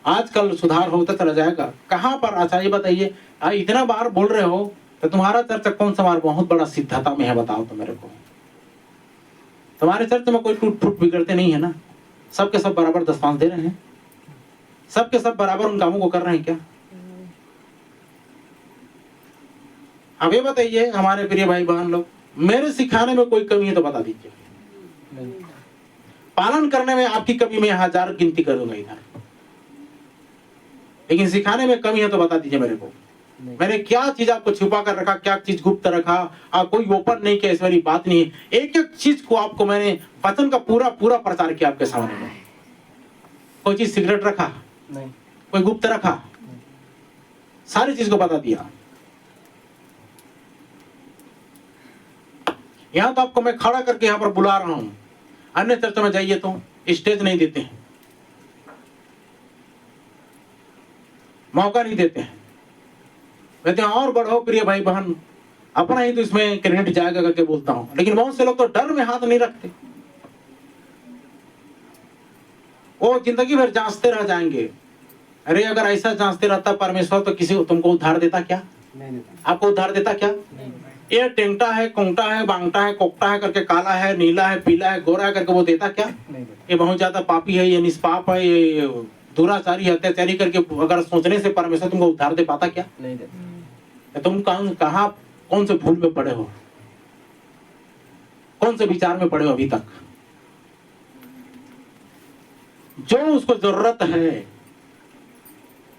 आजकल सुधार होता चला जाएगा। कहां पर? अच्छा ये बताइए, इतना बार बोल रहे हो तो तुम्हारा चर्च कौन सा बार बहुत बड़ा सिद्धता में है? बताओ तो मेरे को। तुम्हारे चर्च में कोई टूट फूट बिगड़ते नहीं है ना? सबके सब बराबर दशमांश दे रहे हैं, सबके सब बराबर उन कामों को कर रहे हैं क्या? अब ये बताइए हमारे प्रिय भाई बहन लोग, मेरे सिखाने में कोई कमी है तो बता दीजिए। पालन करने में आपकी कमी में 1000 गिनती करूंगा इधर, लेकिन सिखाने में कमी है तो बता दीजिए मेरे को। मैंने क्या चीज आपको छुपा कर रखा, क्या चीज गुप्त रखा? आप कोई ओपन नहीं किया, इस वाली बात नहीं है। एक एक चीज को आपको मैंने वचन का पूरा पूरा प्रचार किया आपके सामने में। कोई चीज सिगरेट रखा नहीं, कोई गुप्त रखा, सारी चीज को बता दिया। यहां तो आपको मैं खड़ा करके यहां पर बुला रहा हूं। अन्य चर्च में जाइए तो स्टेज नहीं देते हैं, मौका नहीं देते हैं। कहते हैं और बढ़ो प्रिय भाई बहन, अपना ही तो इसमें क्रेडिट जाएगा करके बोलता हूं। लेकिन बहुत से लोग तो डर में हाथ नहीं रखते, वो जिंदगी भर जांचते रह जाएंगे। अरे अगर ऐसा जांचते रहता परमेश्वर तो किसी को तुमको उद्धार देता क्या? नहीं देता। आपको उद्धार देता क्या? ये टेंगटा है, कोंगटा है, बांगटा है, कोकटा है करके, काला है, नीला है, पीला है, गोरा है करके वो देता क्या? नहीं देता। ये बहुत ज्यादा पापी है, ये निष्पाप है, ये दुराचारी, अत्याचारी करके अगर सोचने से परमेश्वर तुमको उद्धार दे पाता क्या? नहीं देता। तुम कहां कौन से भूल में पड़े हो? कौन से विचार में पड़े हो अभी तक? जो उसको जरूरत है,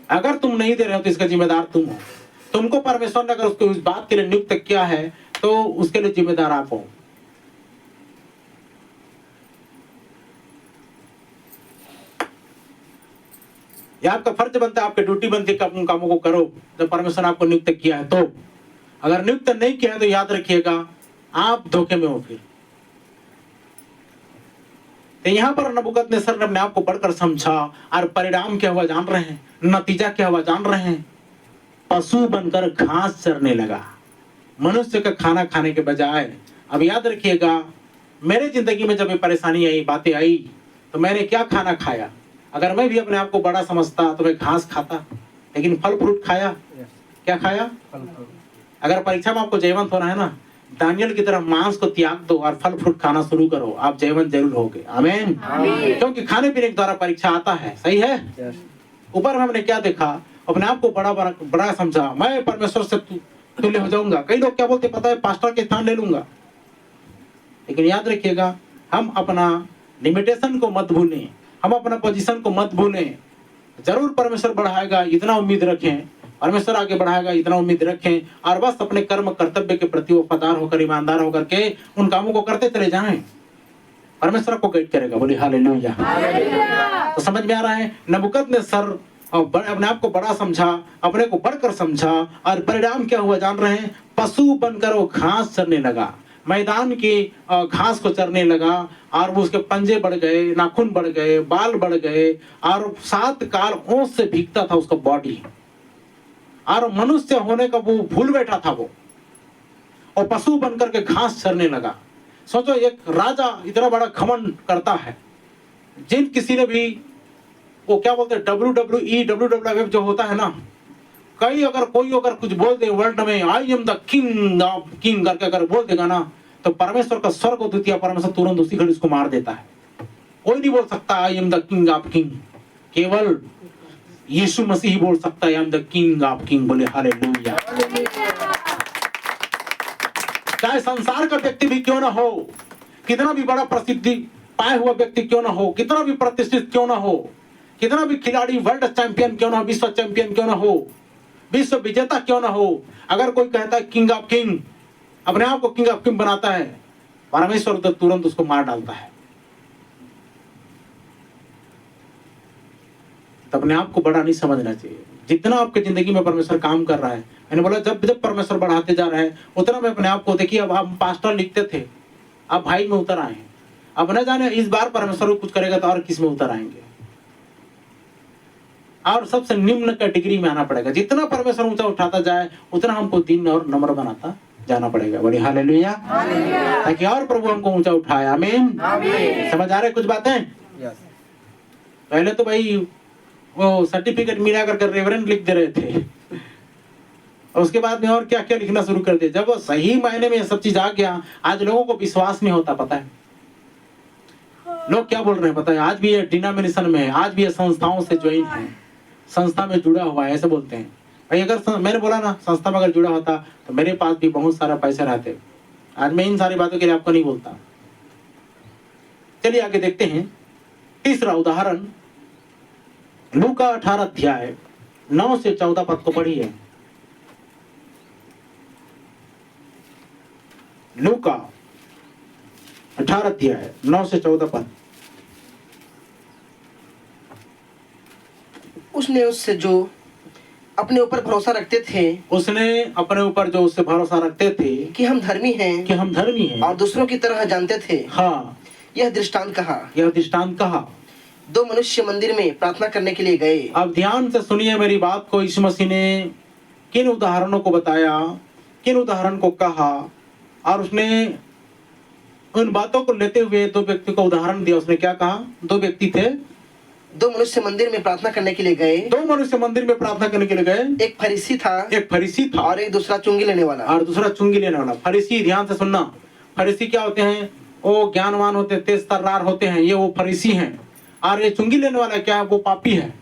अगर तुम नहीं दे रहे हो तो इसका जिम्मेदार तुम हो। तुमको परमेश्वर ने अगर उसको उस बात के लिए नियुक्त किया है तो उसके लिए जिम्मेदार आप हो। यह आपका फर्ज बनता है, आपकी ड्यूटी बनती है कि आप उन कामों को करो जब परमेश्वर ने आपको नियुक्त किया है। तो अगर नियुक्त नहीं किया है तो याद रखिएगा आप धोखे में हो फिर। तो यहाँ पर नबूकदनेस्सर ने अपने आप को बढ़कर समझा और परिणाम क्या हुआ जान रहे हैं, नतीजा क्या हुआ जान रहे हैं? पशु बनकर घास चरने लगा, मनुष्य का खाना खाने के बजाय। अब याद रखिएगा, मेरे जिंदगी में जब ये परेशानी आई, बातें आई, तो मैंने क्या खाना खाया? अगर मैं भी अपने आप को बड़ा समझता तो मैं घास खाता, लेकिन फल फ्रूट खाया। क्या खाया? अगर परीक्षा में आपको जयवंत होना है ना, दानियल की तरह मांस को त्याग दो और फल फ्रूट खाना शुरू करो, आप जयवंत जरूर होगे। आमीन। क्योंकि खाने पीने के द्वारा परीक्षा आता है, सही है। ऊपर में हमने क्या देखा? अपने आप को बड़ा समझा, मैं परमेश्वर से तुल्य हो जाऊंगा। कई लोग क्या बोलते पता है? पास्टर के स्थान ले लूंगा। लेकिन याद रखिएगा, हम अपना लिमिटेशन को मत भूलें, हम अपना पोजीशन को मत भूलें। जरूर परमेश्वर बढ़ाएगा, इतना उम्मीद रखें। परमेश्वर आगे बढ़ाएगा, इतना उम्मीद रखें। और बस अपने कर्म कर्तव्य के प्रति वफादार होकर, ईमानदार होकर के उन कामों को करते चले जाएं। परमेश्वर को गाइड करेगा। बोले हालेलुया। तो समझ में आ रहा है? नबूकदनेस्सर अपने आप को बड़ा समझा, अपने को बढ़कर समझा, और परिणाम क्या हुआ जान रहे हैं? पशु बनकर वो घास चरने लगा, मैदान की घास को चरने लगा। और वो उसके पंजे बढ़ गए, नाखून बढ़ गए, बाल बढ़ गए, और 7 काल ओंस से भीगता था उसका बॉडी। और मनुष्य होने का वो भूल बैठा था वो, और पशु बनकर के घास चरने लगा। सोचो, एक राजा इतना बड़ा घमंड करता है। जिन किसी ने भी वो क्या बोलते हैं, WWE WWF जो होता है ना, कोई अगर कुछ बोल दे वर्ल्ड में, I am the king of king करके अगर बोल देगा ना, तो परमेश्वर का स्वर्ग और द्वितीय परमेश्वर तुरंत उसी घड़ी उसको मार देता है। कोई नहीं बोल सकता I am the king of king, केवल यीशु मसीह ही बोल सकता है I am the king of king. बोले हालेलुया। चाहे संसार का व्यक्ति भी क्यों ना हो, कितना भी बड़ा प्रसिद्धि पाए हुआ व्यक्ति क्यों ना हो, कितना भी प्रतिष्ठित क्यों ना हो, कितना भी खिलाड़ी वर्ल्ड चैंपियन क्यों ना हो, विश्व चैंपियन क्यों ना हो, विश्व विजेता क्यों ना हो, अगर कोई कहता है किंग ऑफ किंग, अपने आप को किंग ऑफ किंग बनाता है, परमेश्वर तो तुरंत उसको मार डालता है। तो अपने आप को बड़ा नहीं समझना चाहिए। जितना आपके जिंदगी में परमेश्वर काम कर रहा है, मैंने बोला जब जब परमेश्वर बढ़ाते जा रहा है उतना मैं अपने आप को देखिए। अब हम पास्टर लिखते थे, अब भाई में उतर आए हैं। अब न जाने इस बार परमेश्वर कुछ करेगा तो और किस में उतर आएंगे, और सबसे निम्न कैटेगरी में आना पड़ेगा। जितना परमेश्वर ऊंचा उठाता जाए उतना हमको दीन और नम्र बनाता जाना पड़ेगा। बड़ी हालेलुया, ताकि और प्रभु हमको ऊंचा उठाए। आमीन। समझ आ रहे कुछ बातें? पहले तो भाई वो सर्टिफिकेट मिला करके रेवरेंड लिख दे रहे थे, और उसके बाद में और क्या क्या लिखना शुरू कर दिया। जब सही मायने में ये सब चीज आ गया, आज लोगों को विश्वास नहीं होता। पता है लोग क्या बोल रहे हैं? पता है आज भी ये डिनोमिनेशन में है, आज भी ये संस्थाओं से ज्वाइन है, संस्था में जुड़ा हुआ है, ऐसे बोलते हैं। भाई अगर मैंने बोला ना संस्था में अगर जुड़ा होता तो मेरे पास भी बहुत सारा पैसे रहते। आज मैं इन सारी बातों के लिए आपको नहीं बोलता। चलिए आगे देखते हैं। तीसरा उदाहरण लूका 18 अध्याय 9 से 14 पद को पढ़िए। लूका 18 अध्याय 9 से 14 पद। उसने उससे जो अपने ऊपर भरोसा रखते थे, उसने अपने ऊपर जो उससे भरोसा रखते थे कि हम धर्मी हैं, कि हम धर्मी हैं और दूसरों की तरह जानते थे, हाँ, यह दृष्टांत कहा। यह दृष्टांत कहा। 2 मनुष्य मंदिर में प्रार्थना करने के लिए गए। अब ध्यान से सुनिए मेरी बात को। यीशु मसीह ने किन उदाहरणों को बताया, किन उदाहरण को कहा, और उसने उन बातों को लेते हुए 2 व्यक्ति को उदाहरण दिया। उसने क्या कहा? 2 व्यक्ति थे, 2 मनुष्य मंदिर में प्रार्थना करने के लिए गए। 2 मनुष्य मंदिर में प्रार्थना करने के लिए गए। एक फरीसी था, एक फरीसी था, और एक दूसरा चुंगी लेने वाला। और दूसरा चुंगी लेने वाला। फरीसी, ध्यान से सुनना, फरीसी क्या होते हैं? वो ज्ञानवान होते, तेज तर्रार होते हैं, ये वो फरीसी हैं। और ये चुंगी लेने वाला क्या है? वो पापी है,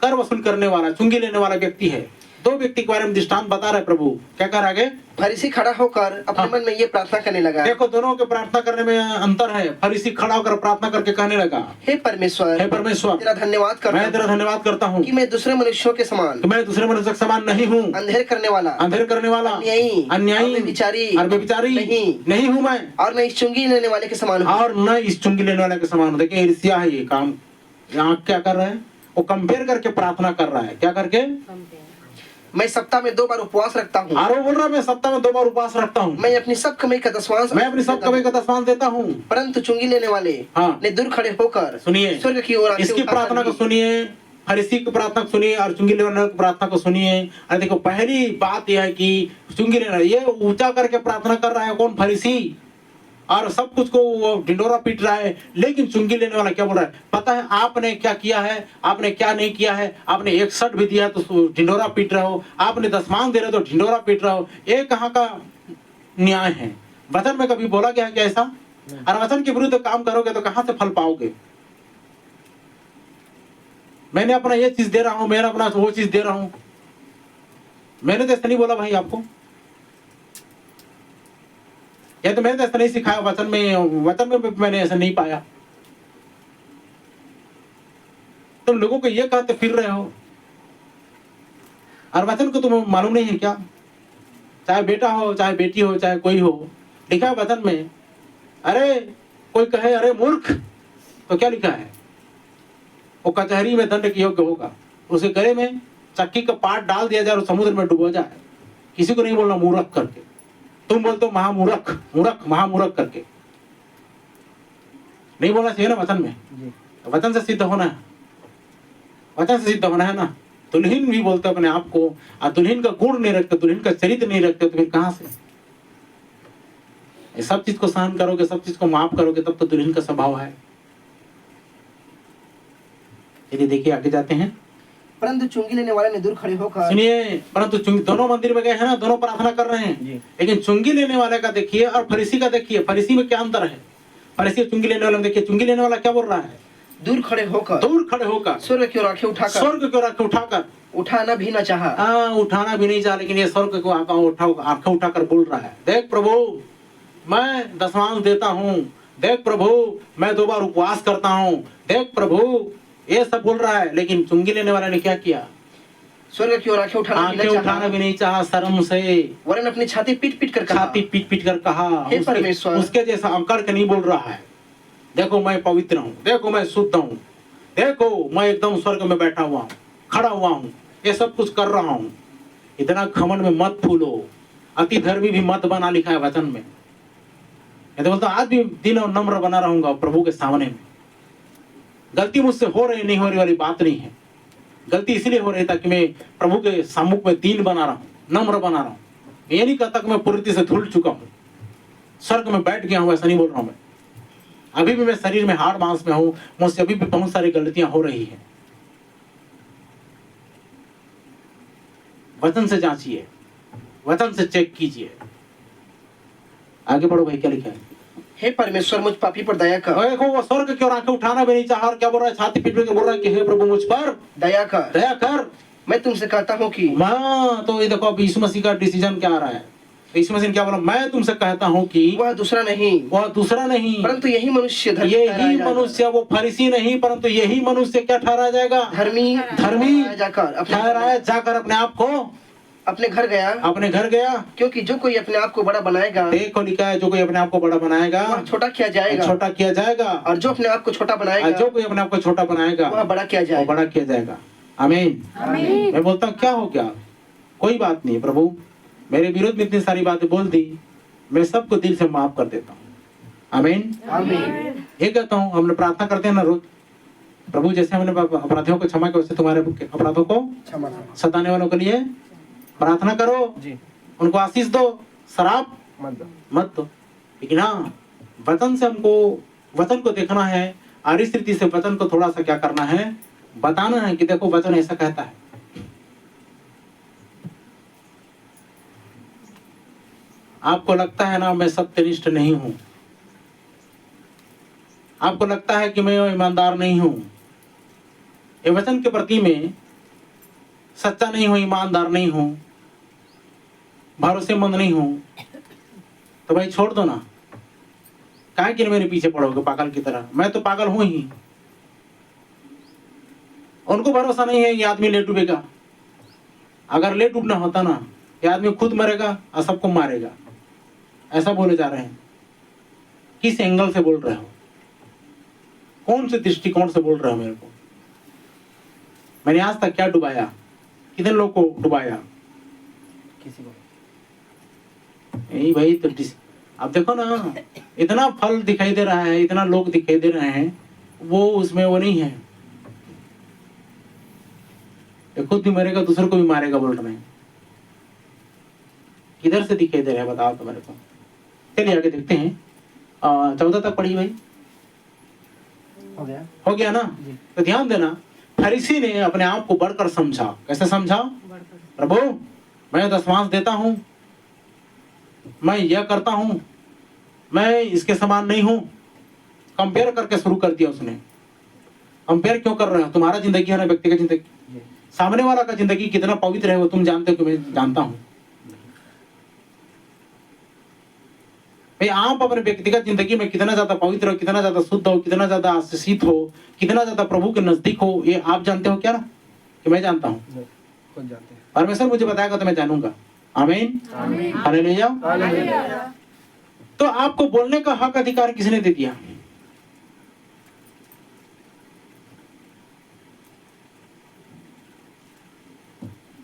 कर वसूल करने वाला, चुंगी लेने वाला व्यक्ति है। दो व्यक्ति के बारे में दृष्टांत बता रहे प्रभु। क्या कर आगे? फरीसी खड़ा होकर अपने हाँ। मन में ये प्रार्थना करने लगा, देखो दोनों के प्रार्थना करने में अंतर है। फरीसी खड़ा होकर प्रार्थना करके कहने लगा, हे परमेश्वर, हे परमेश्वर, तेरा धन्यवाद करता मैं तेरा हूँ धन्यवाद करता हूँ कि मैं दूसरे मनुष्यों के समान कि मैं दूसरे मनुष्य के समान नहीं हूँ, अंधेर करने वाला, अंधेर करने वाला, अन्यायी और व्यभिचारी नहीं हूँ मैं, और मैं इस चुंगी लेने वाले के समान हूँ। और न इस चुंगी लेने वाले के समान हूँ। देखिए ईर्ष्या है ये काम। यहाँ क्या कर रहा है? वो कंपेयर करके प्रार्थना कर रहा है। क्या करके? मैं सप्ताह में 2 बार उपवास रखता हूँ, और वो बोल रहा है मैं सप्ताह में 2 बार उपवास रखता हूँ, मैं अपनी सब कमाई का दसवांश मैं अपनी सब कमाई का दसवांश देता हूँ। परंतु चुंगी लेने वाले हाँ। ने दूर खड़े होकर सुनिए, स्वर्ग की ओर आंखें इसकी उठाकर प्रार्थना को भी- सुनिए, फरीसी की प्रार्थना को सुनिए और चुंगी लेने वाले की प्रार्थना को सुनिए। अरे देखो पहली बात यह है कि चुंगी लेना, ये ऊंचा करके प्रार्थना कर रहा है कौन? फरीसी। और सब कुछ को वो ढिंडोरा पीट रहा है, लेकिन चुंगी लेने वाला क्या बोल रहा है? पता है आपने क्या किया है, आपने क्या नहीं किया है। आपने 61 भी दिया तो ढिंडोरा पीट रहे हो, आपने दसमान दे रहे हो तो ढिंडोरा पीट रहे हो। ये कहाँ का न्याय है? वचन में कभी बोला गया है क्या ऐसा? और वचन के विरुद्ध काम करोगे तो कहां से फल पाओगे? मैंने अपना ये चीज दे रहा हूं, मेरा अपना वो चीज दे रहा हूं, मैंने तो ऐसा नहीं बोला भाई आपको, या तो मैंने तो ऐसा नहीं सिखाया वचन में भी मैंने ऐसा नहीं पाया। तुम लोगों को ये कहते फिर रहे हो और वचन को तुम्हें मालूम नहीं है क्या? चाहे बेटा हो, चाहे बेटी हो, चाहे कोई हो, लिखा है वचन में। अरे कोई कहे अरे मूर्ख, तो क्या लिखा है? वो कचहरी में दंड के योग्य होगा, उसे गले में चक्की का पाट डाल दिया जाए और समुद्र में डूबा जाए। किसी को नहीं बोलना मूर्ख करके, तुम बोलते हो महामूर्ख, मूर्ख महामूर्ख करके नहीं बोलना चाहिए ना वचन में। तो वचन से सिद्ध होना है, वचन से सिद्ध होना है ना। दुल्हन भी बोलते अपने आप को, और दुल्हन का गुण नहीं रखते, दुल्हन का चरित्र नहीं रखते, तो फिर कहां से? ये सब चीज को सहन करोगे, सब चीज को माफ करोगे, तब तो दुल्हन का स्वभाव है। यदि देखिए आगे जाते हैं, परंतु चुंगी लेने वाले ने दूर खड़े होकर, सुनिए, परंतु दोनों मंदिर में गए हैं ना, दोनों प्रार्थना कर रहे हैं, लेकिन चुंगी लेने वाले का देखिए और फरीसी का देखिए, फरीसी में क्या अंतर है? फरीसी चुंगी लेने वाले में देखिए, चुंगी लेने वाला क्या बोल रहा है? दूर खड़े होकर स्वर्ग की ओर आंखें उठाकर, स्वर्ग की ओर आंखें उठाकर, उठाना भी न चाहा। उठाना भी नहीं चाहा, लेकिन ये स्वर्ग को आंखें उठाकर बोल रहा है, देख प्रभु मैं दसवांश देता हूँ, देख प्रभु मैं 2 बार उपवास करता हूँ, देख प्रभु, ये सब बोल रहा है। लेकिन चुंगी लेने वाले ने क्या किया? स्वर्ग की ओर आंखें उठाना भी नहीं चाहा, शर्म से, वरन अपनी छाती पीट पीट कर कहा, छाती पीट पीट कर कहा, हे परमेश्वर, उसके जैसा अकड़ के नहीं बोल रहा है। देखो मैं पवित्र हूँ, देखो मैं शुद्ध हूँ, देखो मैं एकदम स्वर्ग में बैठा हुआ हूँ, खड़ा हुआ हूँ, ये सब कुछ कर रहा हूँ। इतना घमंड में मत फूलो, अति धर्मी भी मत बना, लिखा है वचन में। ये तो बोलता आज भी दिन और नम्र बना रहूंगा प्रभु के सामने में। गलती मुझसे हो रही नहीं हो रही वाली बात नहीं है, गलती इसलिए हो रही ताकि मैं प्रभु के सम्मुख में दीन बना रहा हूँ, नम्र बना रहा हूँ। ये नहीं कहता कि मैं पूरी तरह से धुल चुका हूँ, स्वर्ग में बैठ गया हूँ, ऐसा नहीं बोल रहा हूँ मैं। अभी भी मैं शरीर में हाड़ मांस में हूँ, मुझसे अभी भी बहुत सारी गलतियां हो रही हैं। वचन से जांचिए, वचन से चेक कीजिए। आगे बढ़ो भाई, क्या लिखा है? हे परमेश्वर मुझ पापी पर दया कर। देखो वो स्वर्ग की ओर आंखें उठाना भी नहीं चाहा और क्या बोल रहा है? छाती पीट के बोल रहा है कि हे प्रभु मुझ पर दया कर, दया कर। मैं तुमसे कहता हूँ कि तो ये देखो अब यीशु मसीह का डिसीजन क्या आ रहा है। यीशु मसीह ने क्या बोला? मैं तुमसे कहता हूँ कि वह दूसरा नहीं परंतु यही मनुष्य धर्मी यही ठहराया जाएगा। मनुष्य, वो फरीसी नहीं परंतु यही मनुष्य क्या ठहराया जाएगा? धर्मी ठहराया जाकर अपने आप को अपने घर गया, क्योंकि जो कोई अपने आप को बड़ा बनाएगा, देखो लिखा है, जो कोई अपने आप को बड़ा बनाएगा वह छोटा किया जाएगा, और जो अपने आप को छोटा बनाएगा, जो कोई अपने आप को छोटा बनाएगा वह बड़ा किया जाएगा। आमीन। मैं बोलता हूँ क्या हो गया? कोई बात नहीं प्रभु, मेरे विरोध में इतनी सारी बातें बोल दी, मैं सबको दिल से माफ कर देता हूँ। आमीन। ये कहता हूँ, हमने प्रार्थना करते हैं ना रोज, प्रभु जैसे हमने अपराधियों को क्षमा किया वैसे तुम्हारे अपराधों को सताने वालों के लिए प्रार्थना करो, उनको आशीष दो, शराब मत दो। लेकिन हाँ, वचन से हमको वचन को देखना है, और इस रीति से वचन को थोड़ा सा क्या करना है, बताना है कि देखो वचन ऐसा कहता है। आपको लगता है ना मैं सत्यनिष्ठ नहीं हूं, आपको लगता है कि मैं ईमानदार नहीं हूं, ये वचन के प्रति में सच्चा नहीं हूं, ईमानदार नहीं हूं, भरोसेमंद नहीं हूं, तो भाई छोड़ दो ना। काहे के लिए मेरे पीछे पड़ोगे पागल की तरह? मैं तो पागल हूं ही। उनको भरोसा नहीं है ये आदमी ले डूबेगा। अगर ले डूबना होता ना, ये आदमी खुद मरेगा और सबको मारेगा। ऐसा बोले जा रहे हैं। किस एंगल से बोल रहे हो? कौन से दृष्टिकोण से बोल रहे हो मेरे को? मैंने आज तक क्या डुबाया? कितने लोग को डुबाया? किसी को यही भाई तो अब देखो ना, इतना फल दिखाई दे रहा है, इतना लोग दिखाई दे रहे हैं, वो उसमें वो नहीं है। ये खुद भी मरेगा, दूसरे को भी मारेगा बोल रहे हैं। किधर से दिखाई दे रहा है बताओ तो मेरे को। चलिए आगे देखते हैं। 14 तक पढ़ी भाई। हो गया ना? तो ध्यान देना, फरीसी ने अपने आप को बढ़कर समझा। कैसे समझा? प्रभु मैं दशमांश देता हूं, मैं यह करता हूं, मैं इसके समान नहीं हूं। कंपेयर करके शुरू कर दिया उसने। कंपेयर क्यों कर रहे हो? तुम्हारा जिंदगी है ना, व्यक्तिगत जिंदगी। सामने वाला का जिंदगी कितना पवित्र है वो तुम जानते हो कि मैं जानता हूं। भाई आप अपने व्यक्तिगत जिंदगी में कितना ज्यादा पवित्र हो, कितना ज्यादा शुद्ध हो, कितना ज्यादा आशीषित हो, कितना ज्यादा प्रभु के नजदीक हो, ये आप जानते हो क्या ना? कि मैं जानता हूँ। परमेश्वर मुझे बताएगा तो मैं जानूंगा। आमीन, हालेलुया। तो आपको बोलने का हक अधिकार किसने दे दिया?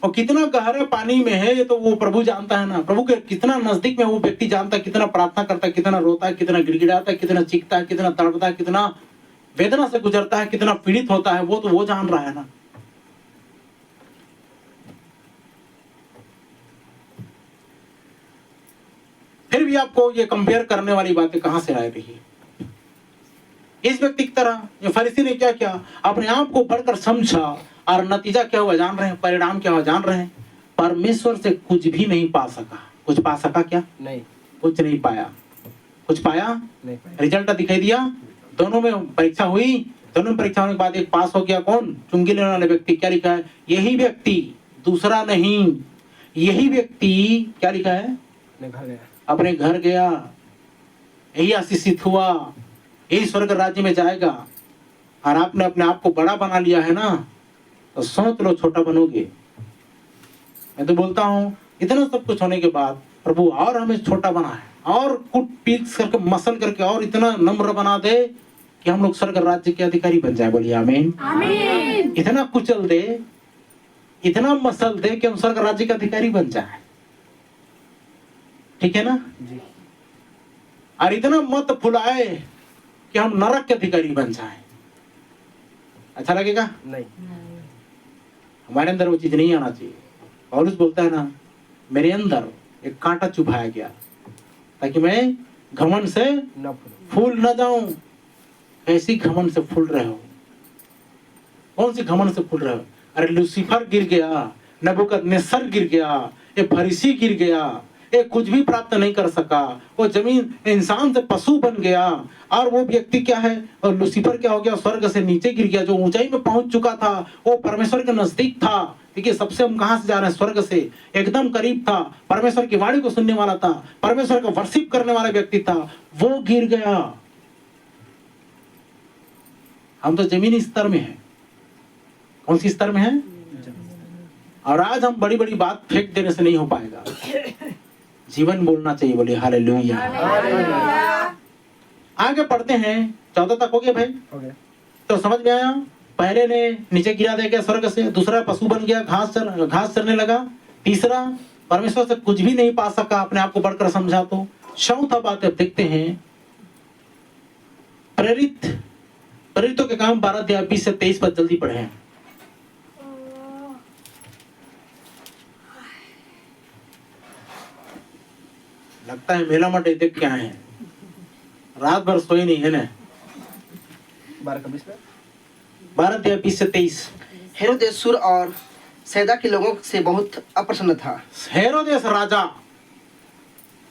और कितना गहरा पानी में है ये तो वो प्रभु जानता है ना। प्रभु के कितना नजदीक में वो व्यक्ति जानता है, कितना प्रार्थना करता है, कितना रोता है, कितना गिड़गिड़ाता है, कितना चीखता है, कितना तड़पता है, कितना वेदना से गुजरता है, कितना पीड़ित होता है, वो तो वो जान रहा है ना। फिर भी आपको ये कंपेयर करने वाली बातें कहां से आ रही है? इस व्यक्ति की तरह ये फरीसी ने क्या किया? अपने आप को बढ़कर समझा और नतीजा क्या हुआ जान रहे हैं? परिणाम क्या हुआ जान रहे हैं? परमेश्वर से कुछ भी नहीं पा सका। कुछ पा सका क्या? नहीं, कुछ नहीं पाया। कुछ पाया नहीं। रिजल्ट दिखाई दिया। दोनों में परीक्षा हुई, दोनों में परीक्षा होने के बाद एक पास हो गया। कौन? चुंगी लेने वाले व्यक्ति। क्या लिखा है? यही व्यक्ति, दूसरा नहीं। यही व्यक्ति क्या लिखा है? अपने घर गया, यही आशीषित हुआ, यही स्वर्ग राज्य में जाएगा। और आपने अपने आप को बड़ा बना लिया है ना, तो सोच लो छोटा बनोगे। मैं तो बोलता हूं इतना सब कुछ होने के बाद प्रभु और हमें छोटा बना है, और कुट पीट करके मसल करके और इतना नम्र बना दे कि हम लोग स्वर्ग राज्य के अधिकारी बन जाए। बोलिए आमीन, आमीन। इतना कुचल दे, इतना मसल दे कि हम स्वर्ग राज्य के अधिकारी बन जाए। ठीक है ना जी? और इतना मत फुलाए कि हम नरक के अधिकारी बन जाए। अच्छा लगेगा? नहीं। हमारे अंदर वो चीज नहीं आना चाहिए। पौलुस बोलता है ना, मेरे अंदर एक कांटा चुभाया गया ताकि मैं घमंड से फूल न जाऊं। कैसी घमंड से फूल रहे हो? कौन सी घमंड से फूल रहे हो? अरे लूसीफर गिर गया, नबूकदनेस्सर गिर गया, ये फरीसी गिर गया, ये कुछ भी प्राप्त नहीं कर सका। वो जमीन इंसान से पशु बन गया। और वो व्यक्ति क्या है? और लूसीफर क्या हो गया? स्वर्ग से नीचे गिर गया। जो ऊंचाई में पहुंच चुका था वो परमेश्वर के नजदीक था। देखिए सबसे हम कहां से जा रहे हैं? स्वर्ग से। एकदम करीब था, परमेश्वर की वाणी को सुनने वाला था, परमेश्वर को वर्शिप करने वाला व्यक्ति था, वो गिर गया। हम तो जमीनी स्तर में हैं। कौन सी स्तर में है? और आज हम बड़ी बड़ी बात फेंक देने से नहीं हो पाएगा। जीवन बोलना चाहिए। बोलिए हालेलुया। आगे पढ़ते हैं। 14 तक हो गया भाई? हो गया। तो समझ में आया? पहले ने नीचे गिरा दिया गया स्वर्ग से, दूसरा पशु बन गया, घास चरने लगा, तीसरा परमेश्वर से कुछ भी नहीं पा सका, अपने आप को बढ़कर समझा। तो चौथा बात अब देखते हैं। प्रेरितों के काम 12 अध्याय 20 से 23 पर जल्दी पढ़े। लगता है मेला मट देख के आए हैं, रात भर सोए नहीं है ना। 12 अध्याय 20 से 23। हेरोदेस सुर और सैदा के लोगों से बहुत अप्रसन्न था। हेरोदेस राजा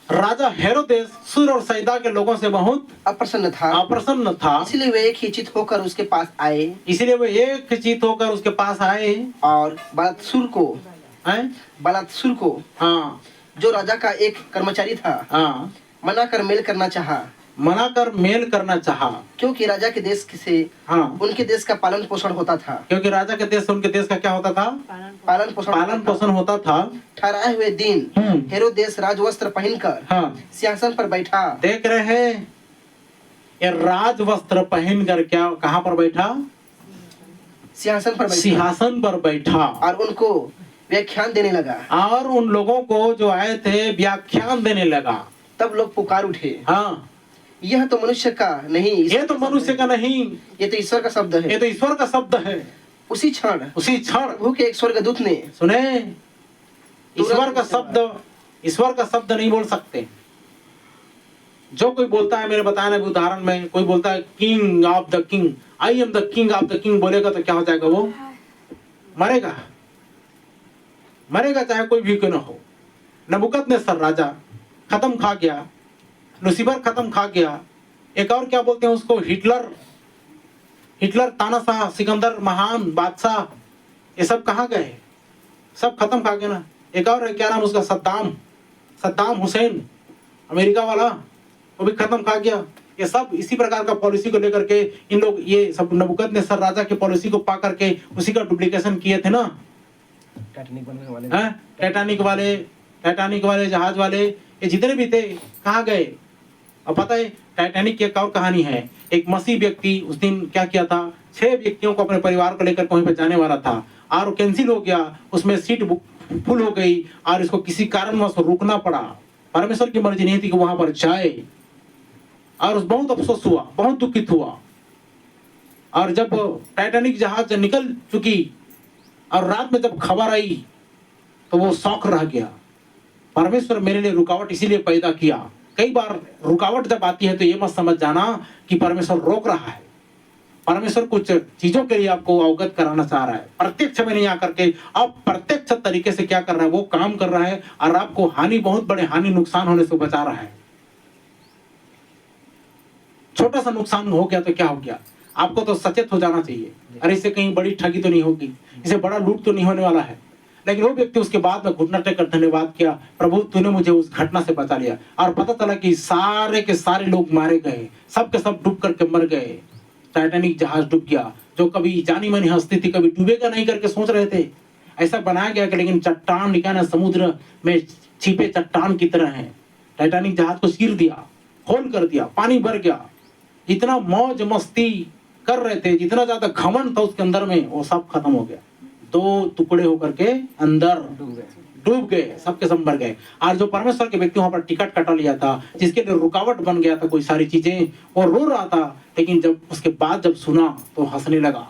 राजा हेरोदेस सुर और सैदा के लोगों से बहुत अप्रसन्न था, अप्रसन्न था, इसलिए वे एक ही चित होकर उसके पास आए इसलिए वे एक चित होकर उसके पास आए और हैं? बलात्सुर को हाँ जो राजा का एक कर्मचारी था हाँ, मना कर मेल करना चाहा, मना कर मेल करना चाहा। क्योंकि राजा के देश से हाँ, उनके देश का पालन पोषण होता था। क्योंकि राजा के देश से उनके देश का क्या होता था? पालन पोषण होता था। ठहराए हुए दिन हेरोदेस राजवस्त्र पहनकर हाँ, सिंहासन पर बैठा। देख रहे हैं ये राज वस्त्र पहन कर क्या कहाँ पर बैठा? सिंहासन पर बैठा सिंहासन पर बैठा और उनको व्याख्यान देने लगा। और उन लोगों को जो आए थे व्याख्यान देने लगा। तब लोग पुकार उठे, हाँ, यह तो मनुष्य का नहीं, ये तो मनुष्य का नहीं, ये तो ईश्वर का शब्द ये है। तो ईश्वर का शब्द है। उसी क्षण प्रभु के एक स्वर्गदूत ने सुने, ईश्वर का शब्द नहीं बोल सकते। जो कोई बोलता है, मेरे बताने के उदाहरण में कोई बोलता है king of the king, I am the king of the king बोलेगा तो क्या हो जाएगा? वो मरेगा, मरेगा चाहे कोई भी क्यों ना हो। नबूकदनेस्सर राजा खत्म खा गया, लूसीफर खत्म खा गया, एक और क्या बोलते हैं उसको, हिटलर तानाशाह, सिकंदर महान बादशाह, ये सब कहाँ गए? सब खत्म खा गए ना। एक और है, क्या नाम उसका, सद्दाम हुसैन अमेरिका वाला, वो भी खत्म खा गया। ये सब इसी प्रकार का पॉलिसी को लेकर के इन लोग, ये सब नबूकदनेस्सर राजा की पॉलिसी को पा करके उसी का डुप्लीकेशन किए थे ना। टाइटैनिक वाले जहाज वाले, ये जितने भी थे कहाँ गए? अब पता है टाइटैनिक की एक और कहानी है। एक मसीह व्यक्ति उस दिन क्या किया था, 6 व्यक्तियों को अपने परिवार को लेकर कहीं पर जाने वाला था और कैंसिल हो गया, उसमें सीट बुक फुल हो गई और इसको किसी कारणवश रुकना पड़ा। परमेश्वर की मर्जी नहीं थी कि वहां पर जाए और उस बहुत अफसोस हुआ, बहुत दुखित हुआ। और जब टाइटैनिक जहाज निकल चुकी और रात में जब खबर आई तो वो शौक रह गया। परमेश्वर मेरे लिए रुकावट इसीलिए पैदा किया। कई बार रुकावट जब आती है तो ये मत समझ जाना कि परमेश्वर रोक रहा है। परमेश्वर कुछ चीजों के लिए आपको अवगत कराना चाह रहा है। प्रत्यक्ष में नहीं आकर के आप प्रत्यक्ष तरीके से क्या कर रहा है, वो काम कर रहा है और आपको बहुत बड़े नुकसान होने से बचा रहा है। छोटा सा नुकसान हो गया तो क्या हो गया, आपको तो सचेत हो जाना चाहिए, अरे इससे कहीं बड़ी ठगी तो नहीं होगी, इसे बड़ा लूट तो नहीं होने वाला है। लेकिन वो व्यक्ति उसके बाद में घुटना टेककर धन्यवाद किया, प्रभु तूने मुझे उस घटना से बचा लिया। और पता चला कि सारे के सारे लोग मारे गए, सब के सब डूब करके मर गए। टाइटैनिक जहाज डूब गया, जो कभी जानी मानी हस्ती थी, कभी डूबेगा नहीं करके सोच रहे थे, ऐसा बनाया गया कि लेकिन चट्टान निकालना, समुद्र में छिपे चट्टान की तरह है। टाइटैनिक जहाज को चीर दिया, खोल कर दिया, पानी भर गया। जितना मौज मस्ती कर रहे थे, जितना ज्यादा घमंड था उसके अंदर में, वो सब खत्म हो गया। 2 टुकड़े होकर के अंदर डूब गए, सबके सब मर गए। और जो परमेश्वर के व्यक्ति वहां पर टिकट कटा लिया था, जिसके लिए रुकावट बन गया था कोई सारी चीजें, वो रो रहा था, लेकिन जब उसके बाद जब सुना तो हंसने लगा।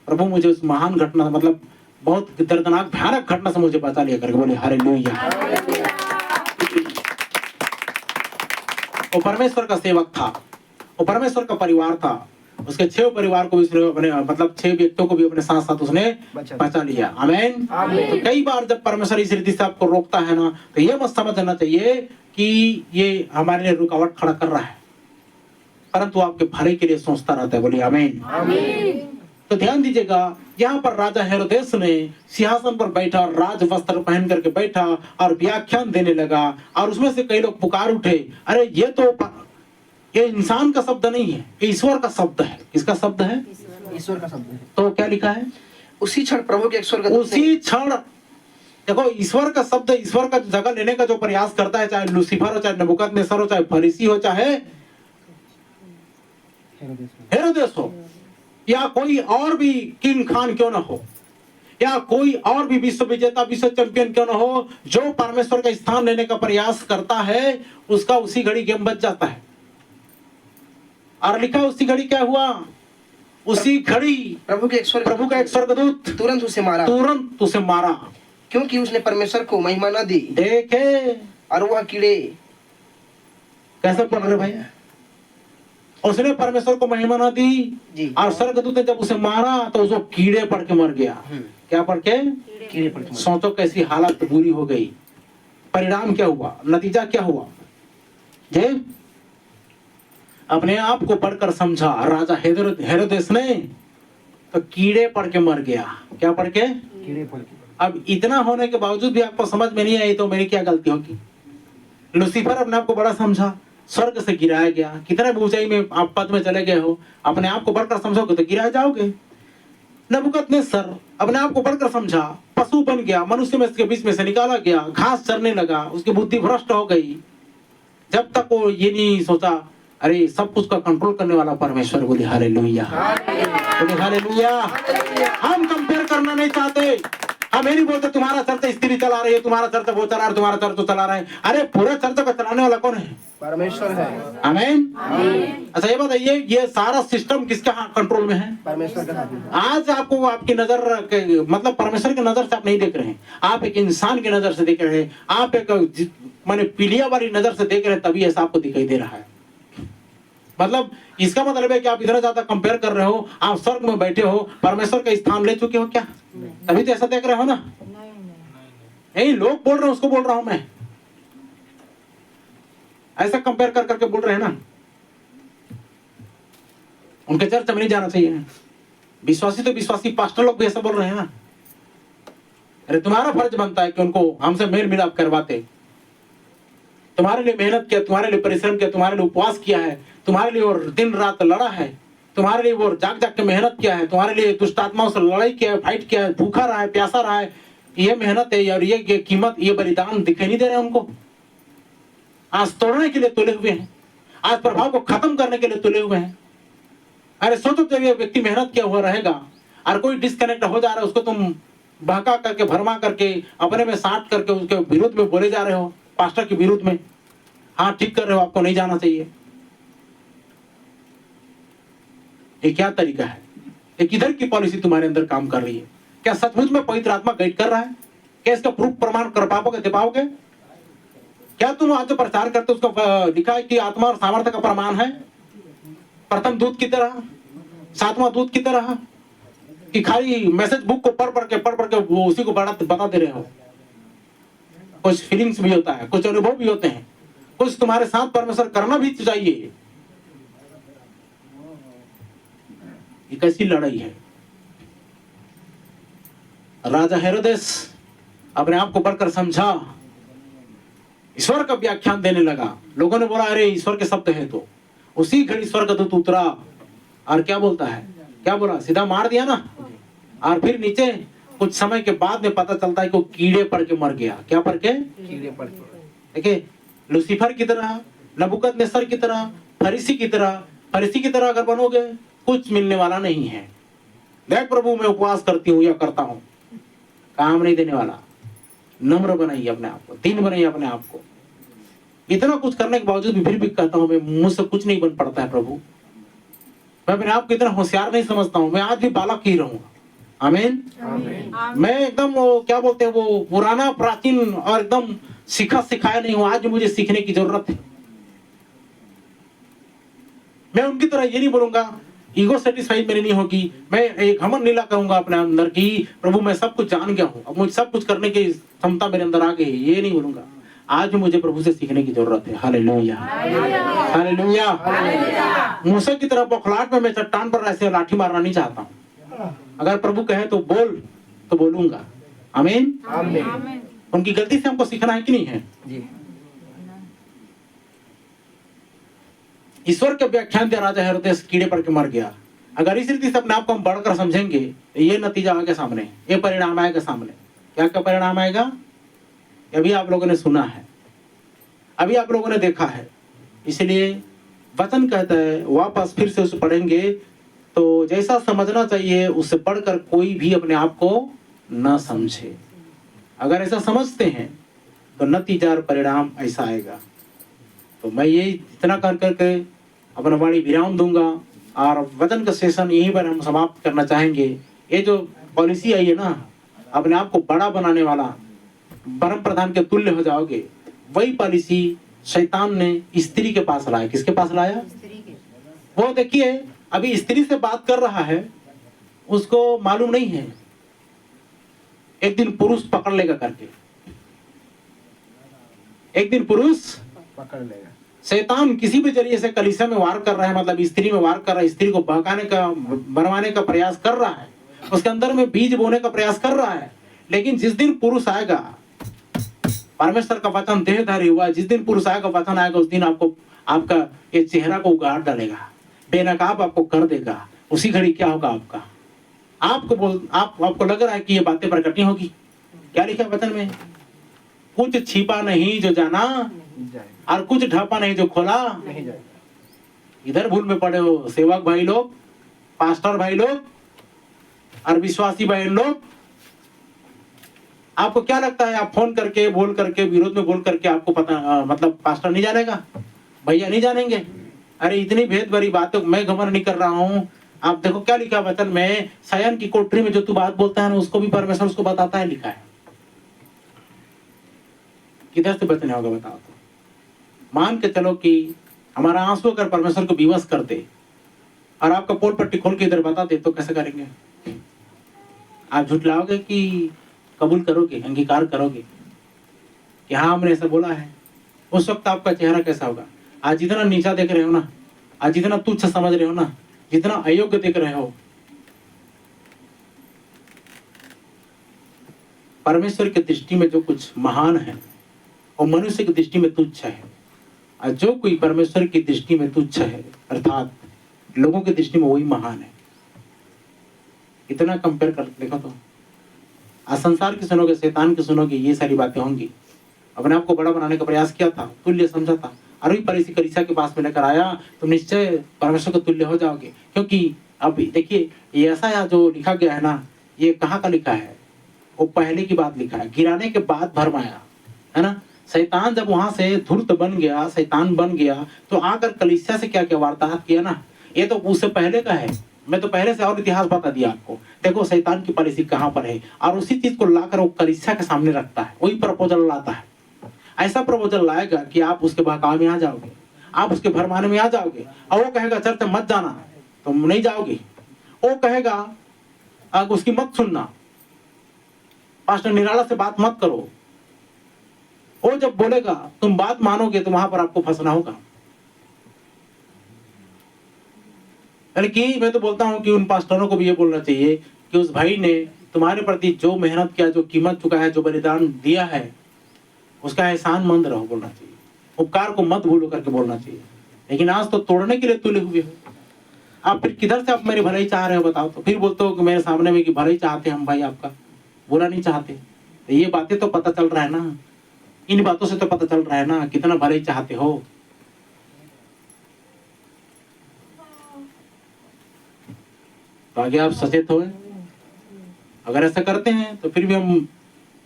प्रभु मुझे उस महान घटना, मतलब बहुत दर्दनाक भयानक घटना से मुझे बचा लिया करके बोले हालेलुया। वो परमेश्वर का सेवक था, वो परमेश्वर का परिवार था। उसके 6 परिवार को भी उसने अपने, मतलब 6 व्यक्तियों को भी अपने साथ साथ उसने बचा लिया। आमीन। तो कई बार जब परमेश्वर इस रीति से आपको रोकता है ना, तो ये मत समझना चाहिए कि ये हमारे लिए रुकावट खड़ा कर रहा है, परंतु आपके भले के लिए सोचता रहता है। बोलिए आमीन। तो ध्यान दीजिएगा, यहाँ पर राजा हेरोदेस ने सिंहासन पर बैठा, राज वस्त्र पहन करके बैठा और व्याख्यान देने लगा। और उसमें से कई लोग पुकार उठे, अरे ये इंसान का शब्द नहीं है, ये ईश्वर का शब्द है। किसका शब्द है? ईश्वर का शब्द है। तो क्या लिखा है? उसी क्षण प्रभु के एक स्वर्गदूत, उसी क्षण देखो, ईश्वर का शब्द ईश्वर का जगह लेने का जो प्रयास करता है, चाहे लूसीफर हो, चाहे नबूकदनेस्सर हो, चाहे फरीसी हो, चाहे हेरोदेस हो, या कोई और भी किंग खान क्यों ना हो, या कोई और भी विश्व विजेता, विश्व चैंपियन क्यों ना हो, जो परमेश्वर का स्थान लेने का प्रयास करता है, उसका उसी घड़ी गेम बच जाता है। और लिखा उसी घड़ी क्या हुआ? उसी घड़ी प्रभु का एक स्वर्गदूत तुरंत उसे मारा, क्योंकि उसने परमेश्वर को महिमा न दी। देखे, और वह कीड़े कैसे पढ़ रहे भाई? उसने परमेश्वर को महिमा न दी और स्वर्गदूत ने जब उसे मारा तो उसको कीड़े पड़ के मर गया। क्या पड़ के? कीड़े पड़ के। सोचो कैसी हालत बुरी हो गई। परिणाम क्या हुआ, नतीजा क्या हुआ? जे अपने आप को पढ़कर समझा राजा हेरोदेस ने, तो कीड़े पढ़ के मर गया। क्या पढ़ के? कीड़े पड़ के। अब इतना होने के बावजूद भी आपको समझ में नहीं आई तो मेरी क्या गलती होगी? लूसीफर अपने आप को बड़ा समझा, स्वर्ग से गिराया गया। कितना भी ऊंचाई में आप पद में चले गए हो, अपने आप को बढ़कर समझोगे तो गिराए जाओगे। नबूकदनेस्सर अपने आप को बढ़कर समझा, पशु बन गया, मनुष्य में के बीच में से निकाला गया, घास चरने लगा, उसकी बुद्धि भ्रष्ट हो गई। जब तक वो ये नहीं सोचा, अरे सब कुछ का कंट्रोल करने वाला परमेश्वर। बोले हालेलुया, बोले हालेलुया। हम कंपेयर करना नहीं चाहते, हम ये नहीं बोलते तुम्हारा चर्चा स्त्री चला रही है, तुम्हारा चर्चा वो चला रहा है, तुम्हारा चर्चा चला रहा है। अरे पूरा चर्चा का चलाने वाला कौन है? परमेश्वर है। आमीन। अच्छा ये बताइए, ये सारा सिस्टम किसके कंट्रोल में है? परमेश्वर का हाथ में। आज आपको आपकी नजर मतलब परमेश्वर की नजर से आप नहीं देख रहे हैं, आप एक इंसान की नजर से देख रहे हैं, आप एक माने पीलिया वाली नजर से देख रहे हैं, तभी ऐसा आपको दिखाई दे रहा है। मतलब इसका मतलब है कि आप इतना ज्यादा कंपेयर कर रहे हो, आप स्वर्ग में बैठे हो, परमेश्वर का स्थान ले चुके हो क्या? तभी तो ऐसा देख रहे हो ना। यही लोग बोल रहे हैं, उसको बोल रहा हूं मैं, ऐसा कंपेयर कर करके बोल रहे हैं ना। उनके चर्च में नहीं जाना चाहिए। विश्वासी तो विश्वासी पास्टर लोग भी ऐसा बोल रहे हैं ना। अरे तुम्हारा फर्ज बनता है कि उनको हमसे मेल मिलाप करवाते, तुम्हारे लिए मेहनत किया, तुम्हारे लिए परिश्रम किया, तुम्हारे लिए उपवास किया है, तुम्हारे लिए और दिन रात लड़ा है, तुम्हारे लिए वो जाग जाग के मेहनत किया है, तुम्हारे लिए दुष्ट आत्माओं से लड़ाई किया है, फाइट किया है, भूखा रहा है, प्यासा रहा है। ये मेहनत है और ये कीमत, ये बलिदान दिखाई नहीं दे रहे उनको। आज तोड़ने के लिए तुले हुए हैं, आज प्रभाव को खत्म करने के लिए तुले हुए हैं। अरे सोचो, जब ये व्यक्ति मेहनत किया हुआ रहेगा और कोई डिस्कनेक्ट हो जा रहा है, उसको तुम बहका करके, भरमा करके, अपने में साट करके उसके विरुद्ध में बोले जा रहे हो, पास्टर के विरुद्ध में। हाँ ठीक कर रहे हो, आपको नहीं जाना चाहिए। ये क्या तरीका है? ये किधर की पॉलिसी तुम्हारे अंदर काम कर रही है? क्या सचमुच में पवित्र आत्मा गाइड कर रहा है? क्या इसका प्रूफ प्रमाण कर पाओगे, दे पाओगे? क्या तुम आज जो प्रचार करते हो उसका लिखा है कि आत्मा और सामर्थ्य का प्रमाण है? प्रथम दूत की तरह, सातवां दूत की तरह, कि खाली मैसेज बुक को पढ़ पढ़ के वो उसी को बता दे रहे हो? कुछ फीलिंग्स भी होता है, कुछ अनुभव भी होते हैं, कुछ तुम्हारे साथ परमेश्वर करना भी चाहिए। ये कैसी लड़ाई है? राजा हेरोदेस अपने आप को बढ़कर समझा, ईश्वर का व्याख्यान देने लगा। लोगों ने बोला अरे ईश्वर के शब्द है, तो उसी घड़ी स्वर्गदूत उतरा और क्या बोलता है, क्या बोला? सीधा मार दिया ना। और फिर नीचे कुछ समय के बाद में पता चलता है कि वो कीड़े पड़ के मर गया। क्या पड़ के? कीड़े पड़ के। देखिए, लूसीफर की तरह, नबूकदनेस्सर की तरह, फरीसी की तरह अगर बनोगे, कुछ मिलने वाला नहीं है। देख प्रभु, मैं उपवास करती हूँ या करता हूँ, काम नहीं देने वाला। नम्र बनाइए अपने आप को, दीन बनाइए अपने आप को। इतना कुछ करने के बावजूद भी फिर भी कहता हूँ, मैं मुझसे कुछ नहीं बन पड़ता है प्रभु। मैं अपने आप को इतना होशियार नहीं समझता हूँ, मैं आज भी बालक ही रहूंगा। आमीन। मैं एकदम वो क्या बोलते हैं, वो पुराना प्राचीन और एकदम सीखा सिखाया नहीं हूँ। आज भी मुझे सीखने की जरूरत है। मैं उनकी तरह ये नहीं बोलूंगा, ईगो सेटिस्फाइड मेरी नहीं होगी। मैं एक घमंड नीला कहूंगा अपने अंदर कि प्रभु मैं सब कुछ जान गया हूँ, अब मुझे सब कुछ करने की क्षमता मेरे अंदर आ गई है, ये नहीं बोलूंगा। आज भी मुझे प्रभु से सीखने की जरूरत है। Hallelujah, hallelujah. मूसा की तरह बौखलाहट में मैं चट्टान पर ऐसे लाठी मारना नहीं चाहता हूँ। अगर प्रभु कहे तो बोल, तो बोलूंगा। आमीन। उनकी गलती से हमको सीखना है कि नहीं है? जी। ईश्वर के व्याख्यान दिया, राजा हेरोदेस कीड़े पड़ के मर गया। अगर इस रीति से अपने आप को हम बढ़कर समझेंगे, ये नतीजा आगे सामने, ये परिणाम आएगा सामने। क्या क्या परिणाम आएगा? अभी आप लोगों ने सुना है, अभी आप लोगों ने देखा है। इसलिए वचन कहता है, वापस फिर से उसे पढ़ेंगे तो जैसा समझना चाहिए उससे बढ़कर कोई भी अपने आप को न समझे। अगर ऐसा समझते हैं तो नतीजा और परिणाम ऐसा आएगा। तो मैं ये इतना कर करके अपना वाणी विराम दूंगा और वचन का सेशन यहीं पर हम समाप्त करना चाहेंगे। ये जो पॉलिसी आई है ना, अपने आप को बड़ा बनाने वाला, परम प्रधान के तुल्य हो जाओगे, वही पॉलिसी शैतान ने स्त्री के पास लाया। किसके पास लाया? वो देखिए, अभी स्त्री से बात कर रहा है, उसको मालूम नहीं है एक दिन पुरुष पकड़ लेगा करके। एक दिन पुरुष पकड़ लेगा। शैतान किसी भी जरिए से कलीसिया में वार कर रहा है, मतलब स्त्री में वार कर रहा है, स्त्री को बहकाने का, बनवाने का प्रयास कर रहा है, उसके अंदर में बीज बोने का प्रयास कर रहा है। लेकिन जिस दिन पुरुष आएगा, परमेश्वर का वचन देहधारी हुआ, जिस दिन पुरुष आएगा, वचन आएगा, उस दिन आपको आपका ये चेहरा को उगाड़ डालेगा, बेनकाब आपको कर देगा। उसी घड़ी क्या होगा आपका? आपको लग रहा है कि ये बातें प्रकट नहीं होगी। क्या लिखा वचन में? कुछ छिपा नहीं जो जाना और कुछ ढापा नहीं जो खोला नहीं जाएगा। इधर भूल में पड़े हो सेवक भाई लोग, पास्टर भाई लोग और विश्वासी बहन लोग। आपको क्या लगता है आप फोन करके बोल करके विरोध में बोल करके आपको पता मतलब पास्टर नहीं जानेगा, भैया नहीं जानेंगे? अरे इतनी भेद भरी बातों मैं घमंड नहीं कर रहा हूँ। आप देखो क्या लिखा वचन में, शयन की कोठरी में जो तू बात बोलता है ना, उसको भी परमेश्वर उसको बताता है, लिखा है। किधर से बचने होगा बताओ तो? मान के चलो कि हमारा आंसू अगर परमेश्वर को विवश कर दे और आपका पोल पट्टी खोल के इधर बता दे, तो कैसे करेंगे? आप झुठलाओगे कि कबूल करोगे, अंगीकार करोगे कि हाँ हमने ऐसा बोला है? उस वक्त आपका चेहरा कैसा होगा? आज जितना नीचा देख रहे हो ना, आज जितना तुच्छ समझ रहे हो ना, जितना अयोग्य देख रहे हो, परमेश्वर की दृष्टि में जो कुछ महान है और मनुष्य की दृष्टि में तुच्छ है। और जो कोई परमेश्वर की दृष्टि में तुच्छ है, अर्थात लोगों की दृष्टि में वही महान है। इतना कंपेयर कर देखो तो। आज संसार की सुनोगे, शैतान की सुनोगे, ये सारी बातें होंगी। अपने आप को बड़ा बनाने का प्रयास किया था, तुल्य समझा था, और भी परिसी कलीसिया के पास में लेकर आया, तो निश्चय परमेश्वर को तुल्य हो जाओगे। क्योंकि अब देखिए ये ऐसा जो लिखा गया है ना, ये कहाँ का लिखा है? वो पहले की बात लिखा है, गिराने के बाद भरमाया है ना। शैतान जब वहां से धूर्त बन गया, शैतान बन गया, तो आकर कलीसिया से क्या क्या वार्तालाप किया ना, ये तो उससे पहले का है। मैं तो पहले से और इतिहास बता दिया आपको। देखो शैतान की पॉलिसी कहाँ पर है, और उसी चीज को लाकर वो कलीसिया के सामने रखता है, वही प्रपोजल लाता है। ऐसा प्रपोजल लाएगा कि आप उसके बहकावे में आ जाओगे, आप उसके भरमाने में आ जाओगे। और वो कहेगा चर्च मत जाना, तुम नहीं जाओगे। वो कहेगा उसकी मत सुनना, पास्टर निराला से बात मत करो। वो जब बोलेगा तुम बात मानोगे, तो वहां पर आपको फंसना होगा। बल्कि मैं तो बोलता हूं कि उन पास्टरों को भी ये बोलना चाहिए कि उस भाई ने तुम्हारे प्रति जो मेहनत किया, जो कीमत चुका है, जो बलिदान दिया है, उसका एहसान मंद रहो बोलना चाहिए। उपकार को मत भूलो करके बोलना चाहिए। लेकिन आज तो तोड़ने के लिए तुले हुए हो आप। फिर किधर से आप मेरी भलाई चाह रहे हो बताओ तो? फिर बोलते हो कि मेरे सामने में कि भलाई चाहते हम भाई, आपका बुरा नहीं चाहते। तो ये बातें तो पता चल रहा है ना, इन बातों से तो पता चल रहा है ना कितना भलाई चाहते हो। तो आगे आप सचेत हो। अगर ऐसा करते हैं तो फिर भी हम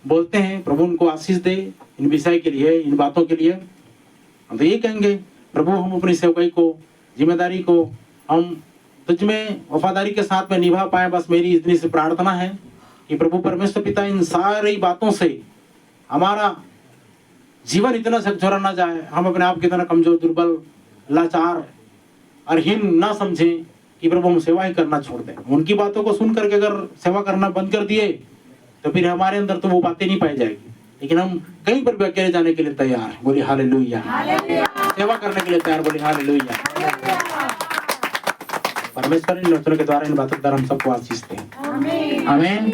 बोलते हैं प्रभु उनको आशीष दे इन विषय के लिए, इन बातों के लिए। हम तो ये कहेंगे प्रभु हम अपनी सेवकाई को, जिम्मेदारी को हम तुझ में वफादारी के साथ में निभा पाए। बस मेरी इतनी सी प्रार्थना है कि प्रभु परमेश्वर पिता इन सारी बातों से हमारा जीवन इतना झकझोरा ना जाए, हम अपने आप को इतना कमजोर, दुर्बल, लाचार और हीन ना समझें कि प्रभु हम सेवा ही करना छोड़ दें। उनकी बातों को सुन करके अगर सेवा करना बंद कर दिए तो फिर हमारे अंदर तो वो बातें नहीं पाई जाएगी। लेकिन हम कहीं पर भी अकेले जाने के लिए तैयार हैं, बोले हालेलुया। सेवा करने के लिए तैयार, बोले हालेलुया। परमेश्वर इन वचनों के द्वारा, इन बातों के द्वारा हम सबको आशीष दें। आमीन।